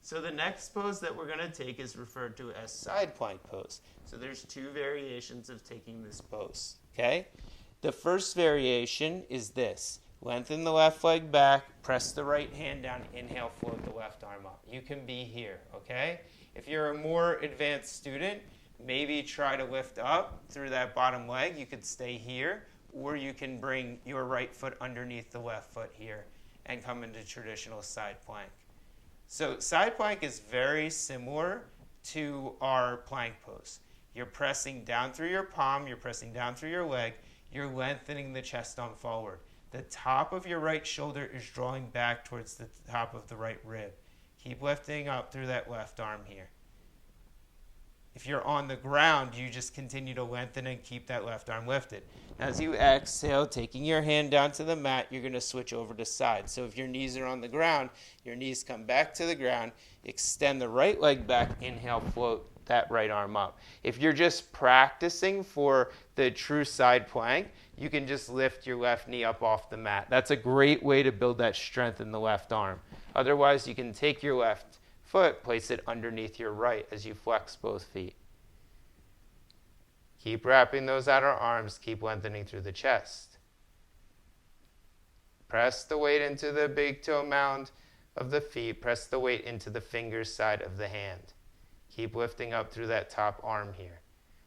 So the next pose that we're going to take is referred to as side plank pose. So there's two variations of taking this pose. Okay? The first variation is this. Lengthen the left leg back, press the right hand down, inhale, float the left arm up. You can be here, okay? If you're a more advanced student, maybe try to lift up through that bottom leg. You could stay here, or you can bring your right foot underneath the left foot here and come into traditional side plank. So side plank is very similar to our plank pose. You're pressing down through your palm, you're pressing down through your leg, you're lengthening the chest on forward. The top of your right shoulder is drawing back towards the top of the right rib. Keep lifting up through that left arm here. If you're on the ground, you just continue to lengthen and keep that left arm lifted. Now, as you exhale, taking your hand down to the mat, you're going to switch over to side. So if your knees are on the ground, your knees come back to the ground, extend the right leg back, inhale, float that right arm up. If you're just practicing for the true side plank, you can just lift your left knee up off the mat. That's a great way to build that strength in the left arm. Otherwise, you can take your left foot, place it underneath your right as you flex both feet. Keep wrapping those outer arms, keep lengthening through the chest. Press the weight into the big toe mound of the feet, press the weight into the fingers side of the hand. Keep lifting up through that top arm here.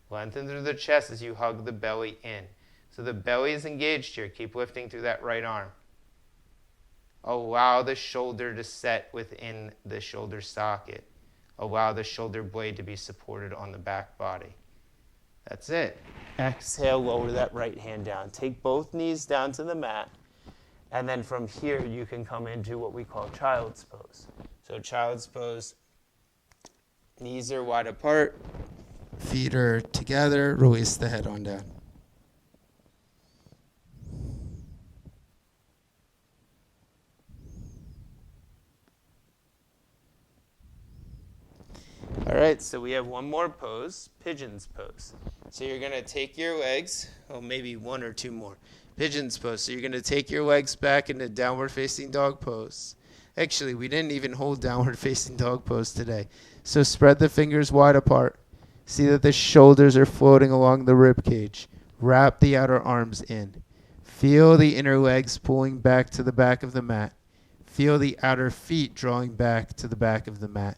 Lengthen through the chest as you hug the belly in. So the belly is engaged here. Keep lifting through that right arm. Allow the shoulder to set within the shoulder socket. Allow the shoulder blade to be supported on the back body. That's it. Exhale, lower that right hand down. Take both knees down to the mat. And then from here, you can come into what we call child's pose. So child's pose, knees are wide apart. Feet are together. Release the head on down. All right, so we have one more pose, pigeon's pose. So you're going to take your legs, maybe one or two more. Pigeon's pose. So you're going to take your legs back into downward facing dog pose. Actually, we didn't even hold downward facing dog pose today. So spread the fingers wide apart. See that the shoulders are floating along the rib cage. Wrap the outer arms in. Feel the inner legs pulling back to the back of the mat. Feel the outer feet drawing back to the back of the mat.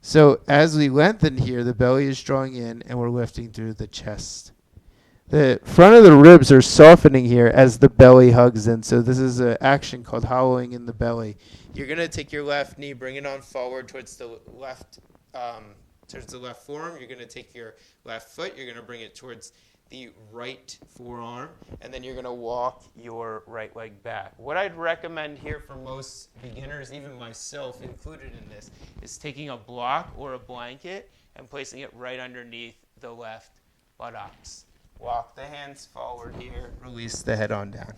So as we lengthen here, the belly is drawing in and we're lifting through the chest. The front of the ribs are softening here as the belly hugs in. So this is an action called hollowing in the belly. You're going to take your left knee, bring it on forward towards the left forearm. You're going to take your left foot. You're going to bring it towards the right forearm, and then you're going to walk your right leg back. What I'd recommend here for most beginners, even myself included in this, is taking a block or a blanket and placing it right underneath the left buttocks. Walk the hands forward here, release the head on down.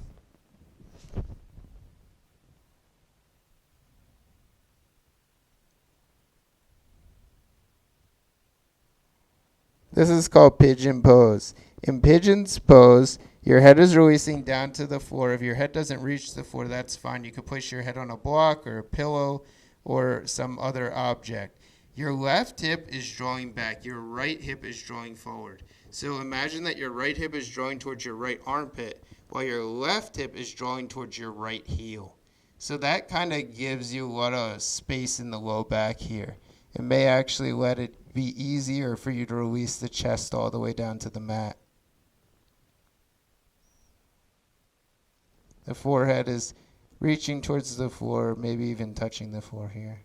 This is called pigeon pose. In pigeon's pose, your head is releasing down to the floor. If your head doesn't reach the floor, that's fine. You could place your head on a block or a pillow or some other object. Your left hip is drawing back. Your right hip is drawing forward. So imagine that your right hip is drawing towards your right armpit while your left hip is drawing towards your right heel. So that kind of gives you a lot of space in the low back here. It may actually let it be easier for you to release the chest all the way down to the mat. The forehead is reaching towards the floor, maybe even touching the floor here.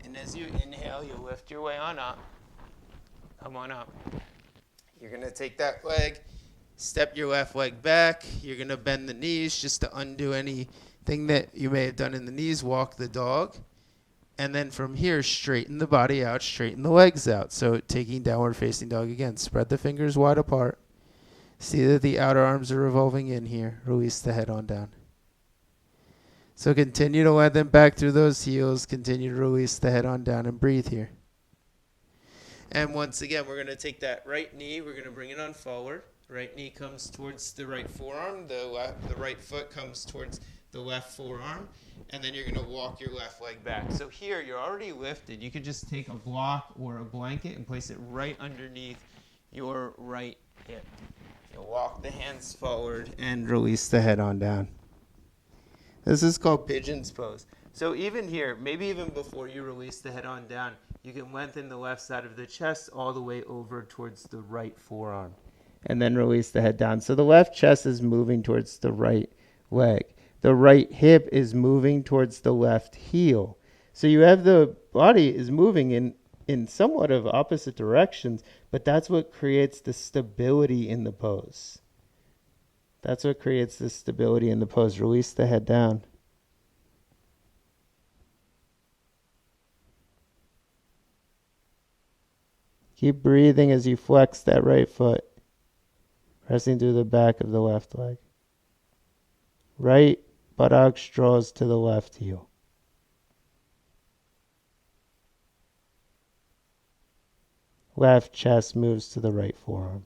And as you inhale, you lift your way on up. Come on up. You're going to take that leg, step your left leg back. You're going to bend the knees just to undo anything that you may have done in the knees. Walk the dog. And then from here, straighten the body out, straighten the legs out. So taking downward facing dog again. Spread the fingers wide apart. See that the outer arms are revolving in here. Release the head on down. So continue to lengthen back through those heels. Continue to release the head on down and breathe here. And once again, we're going to take that right knee. We're going to bring it on forward. Right knee comes towards the right forearm. The right foot comes towards the left forearm, and then you're going to walk your left leg back. So here, you're already lifted. You could just take a block or a blanket and place it right underneath your right hip. You'll walk the hands forward and release the head on down. This is called pigeon's pose. So even here, maybe even before you release the head on down, you can lengthen the left side of the chest all the way over towards the right forearm. And then release the head down. So the left chest is moving towards the right leg. The right hip is moving towards the left heel. So you have the body is moving in somewhat of opposite directions, but that's what creates the stability in the pose. That's what creates the stability in the pose. Release the head down. Keep breathing as you flex that right foot, pressing through the back of the left leg. Right buttocks draws to the left heel. Left chest moves to the right forearm.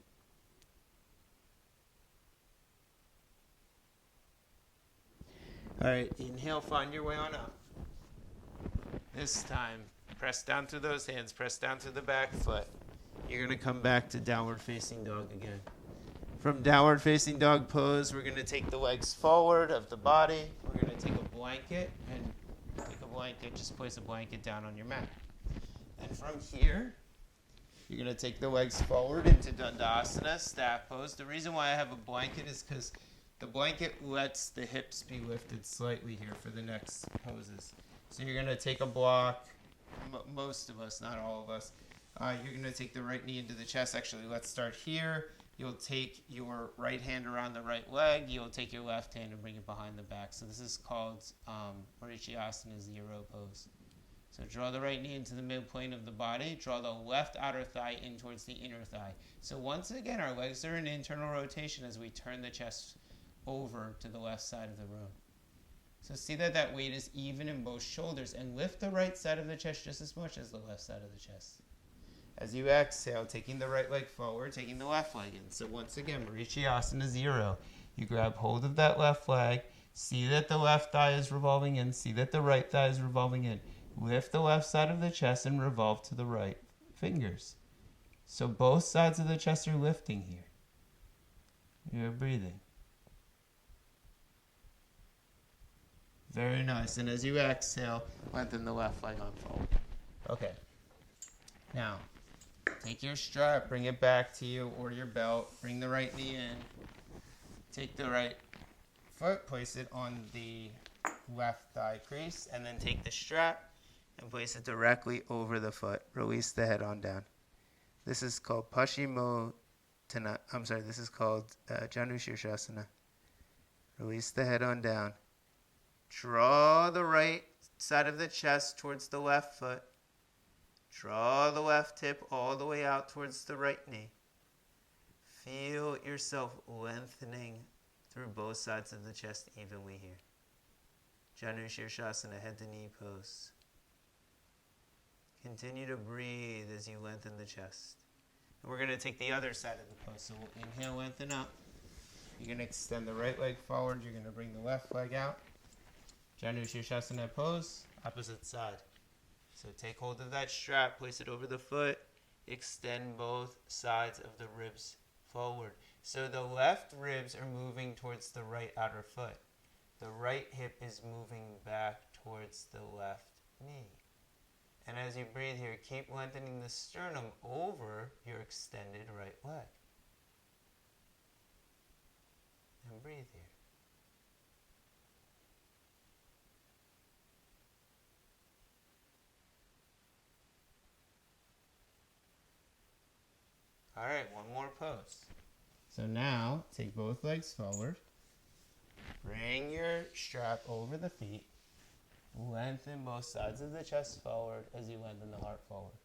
All right, inhale, find your way on up. This time, press down through those hands, press down through the back foot. You're going to come back to downward facing dog again. From downward facing dog pose, we're going to take the legs forward of the body. We're going to take a blanket just place a blanket down on your mat. And from here, you're going to take the legs forward into Dandasana, staff pose. The reason why I have a blanket is because the blanket lets the hips be lifted slightly here for the next poses. So you're going to take a block, most of us, not all of us. You're going to take the right knee into the chest. Actually, let's start here. You'll take your right hand around the right leg. You'll take your left hand and bring it behind the back. So this is called Marichyasana, Zero pose. So draw the right knee into the midplane of the body. Draw the left outer thigh in towards the inner thigh. So once again, our legs are in internal rotation as we turn the chest over to the left side of the room. So see that that weight is even in both shoulders, and lift the right side of the chest just as much as the left side of the chest. As you exhale, taking the right leg forward, taking the left leg in. So once again, Marichyasana, zero. You grab hold of that left leg. See that the left thigh is revolving in. See that the right thigh is revolving in. Lift the left side of the chest and revolve to the right fingers. So both sides of the chest are lifting here. You're breathing. Very nice. And as you exhale, lengthen the left leg on forward. Okay. Now, take your strap, bring it back to you or your belt. Bring the right knee in. Take the right foot, place it on the left thigh crease, and then take the strap and place it directly over the foot. Release the head on down. This is called Janu Shirshasana. Release the head on down. Draw the right side of the chest towards the left foot. Draw the left hip all the way out towards the right knee. Feel yourself lengthening through both sides of the chest evenly here. Janu Shirshasana, head to knee pose. Continue to breathe as you lengthen the chest. And we're going to take the other side of the pose. So we'll inhale, lengthen up. You're going to extend the right leg forward. You're going to bring the left leg out. Janu Shirshasana pose, opposite side. So take hold of that strap, place it over the foot, extend both sides of the ribs forward. So the left ribs are moving towards the right outer foot. The right hip is moving back towards the left knee. And as you breathe here, keep lengthening the sternum over your extended right leg. And breathe here. All right, one more pose. So now, take both legs forward. Bring your strap over the feet. Lengthen both sides of the chest forward as you lengthen the heart forward.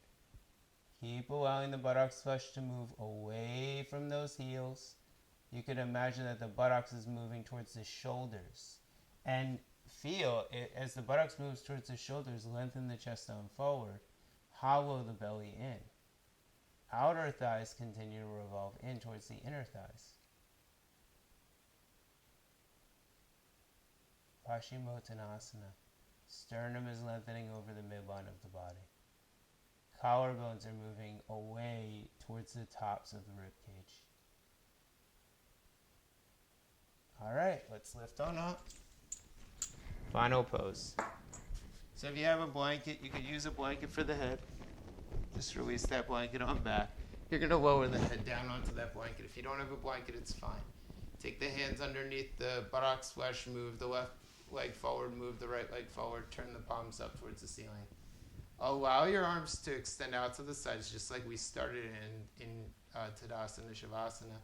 Keep allowing the buttocks flesh to move away from those heels. You can imagine that the buttocks is moving towards the shoulders. And feel it as the buttocks moves towards the shoulders, lengthen the chest down forward. Hollow the belly in. Outer thighs continue to revolve in towards the inner thighs. Paschimottanasana. Sternum is lengthening over the midline of the body. Collarbones are moving away towards the tops of the rib cage. All right, let's lift on up. Final pose. So if you have a blanket, you could use a blanket for the head. Just release that blanket on back. You're going to lower the head down onto that blanket. If you don't have a blanket, it's fine. Take the hands underneath the buttocks flesh, move the left leg forward, move the right leg forward, turn the palms up towards the ceiling. Allow your arms to extend out to the sides, just like we started in Tadasana, Shavasana.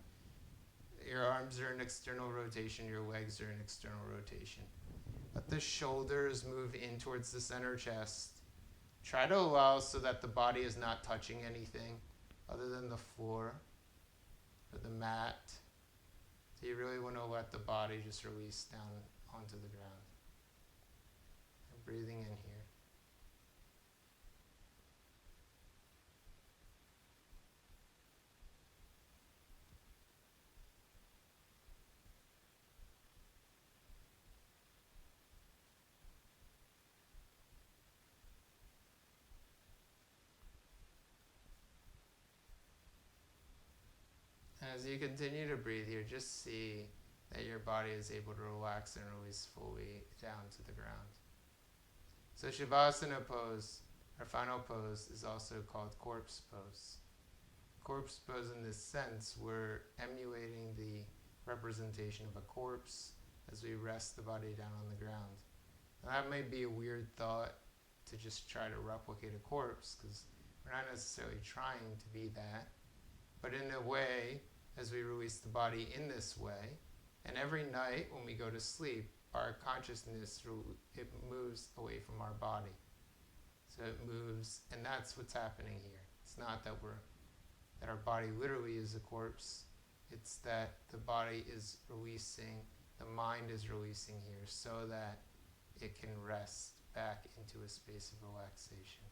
Your arms are in external rotation, your legs are in external rotation. Let the shoulders move in towards the center chest. Try to allow so that the body is not touching anything other than the floor or the mat. So you really want to let the body just release down onto the ground. And breathing in here. As you continue to breathe here, just see that your body is able to relax and release fully down to the ground. So Shavasana pose, our final pose, is also called corpse pose. Corpse pose, in this sense, we're emulating the representation of a corpse as we rest the body down on the ground. Now, that might be a weird thought to just try to replicate a corpse, because we're not necessarily trying to be that. But in a way, as we release the body in this way, and every night when we go to sleep, our consciousness, it moves away from our body. So it moves, and that's what's happening here. It's not that our body literally is a corpse. It's that the body is releasing, the mind is releasing here so that it can rest back into a space of relaxation.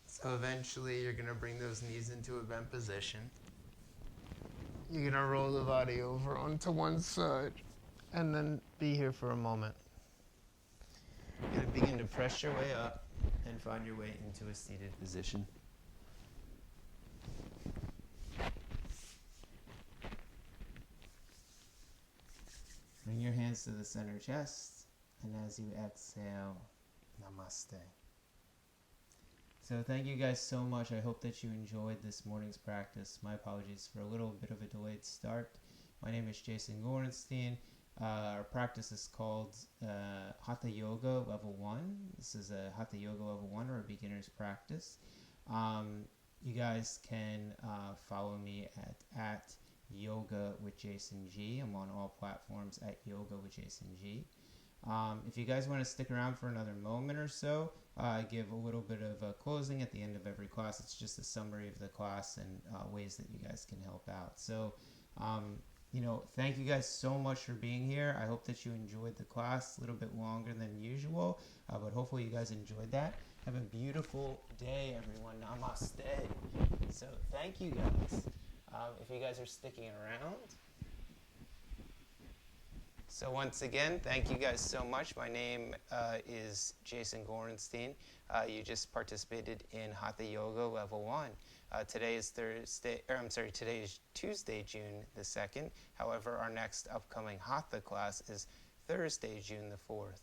So eventually you're going to bring those knees into a bent position. You're going to roll the body over onto one side and then be here for a moment. You're going to begin to press your way up and find your way into a seated position. Bring your hands to the center chest, and as you exhale, namaste. So thank you guys so much. I hope that you enjoyed this morning's practice. My apologies for a little bit of a delayed start. My name is Jason Gorenstein. Our practice is called Hatha Yoga Level 1. This is a Hatha Yoga Level 1 or a beginner's practice. You guys can follow me at Yoga with Jason G. I'm on all platforms at Yoga with Jason G. If you guys want to stick around for another moment or so, I give a little bit of a closing at the end of every class. It's just a summary of the class and ways that you guys can help out. So, thank you guys so much for being here. I hope that you enjoyed the class a little bit longer than usual, but hopefully you guys enjoyed that. Have a beautiful day, everyone. Namaste. So, thank you guys. If you guys are sticking around. So once again, thank you guys so much. My name is Jason Gorenstein. You just participated in Hatha Yoga Level 1. Today is Tuesday, June the 2nd. However, our next upcoming Hatha class is Thursday, June the 4th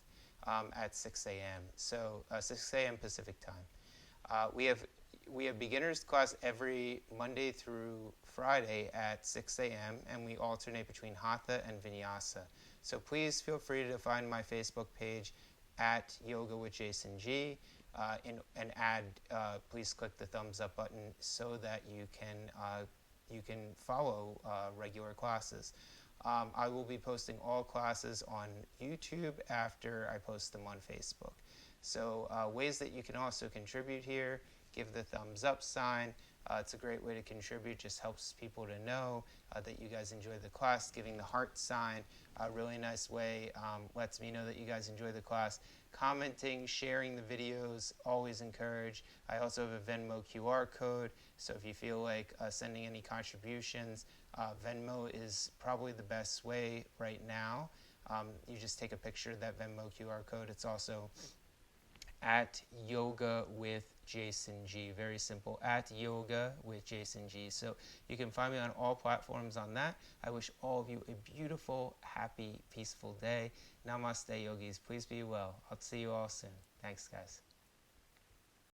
at 6 a.m. So 6 a.m. Pacific time. We have beginners class every Monday through Friday at 6 a.m. and we alternate between Hatha and Vinyasa. So please feel free to find my Facebook page at Yoga with Jason G and please click the thumbs up button so that you can follow regular classes. I will be posting all classes on YouTube after I post them on Facebook. So ways that you can also contribute here: give the thumbs up sign. It's a great way to contribute, just helps people to know that you guys enjoy the class. Giving the heart sign, a really nice way, lets me know that you guys enjoy the class. Commenting, sharing the videos, always encourage. I also have a Venmo QR code, so if you feel like sending any contributions, Venmo is probably the best way right now. You just take a picture of that Venmo QR code. It's also at Yoga with Jason G. Very simple, at Yoga with Jason G. So you can find me on all platforms on that. I wish all of you a beautiful, happy, peaceful day. Namaste, yogis. Please be well. I'll see you all soon. Thanks, guys.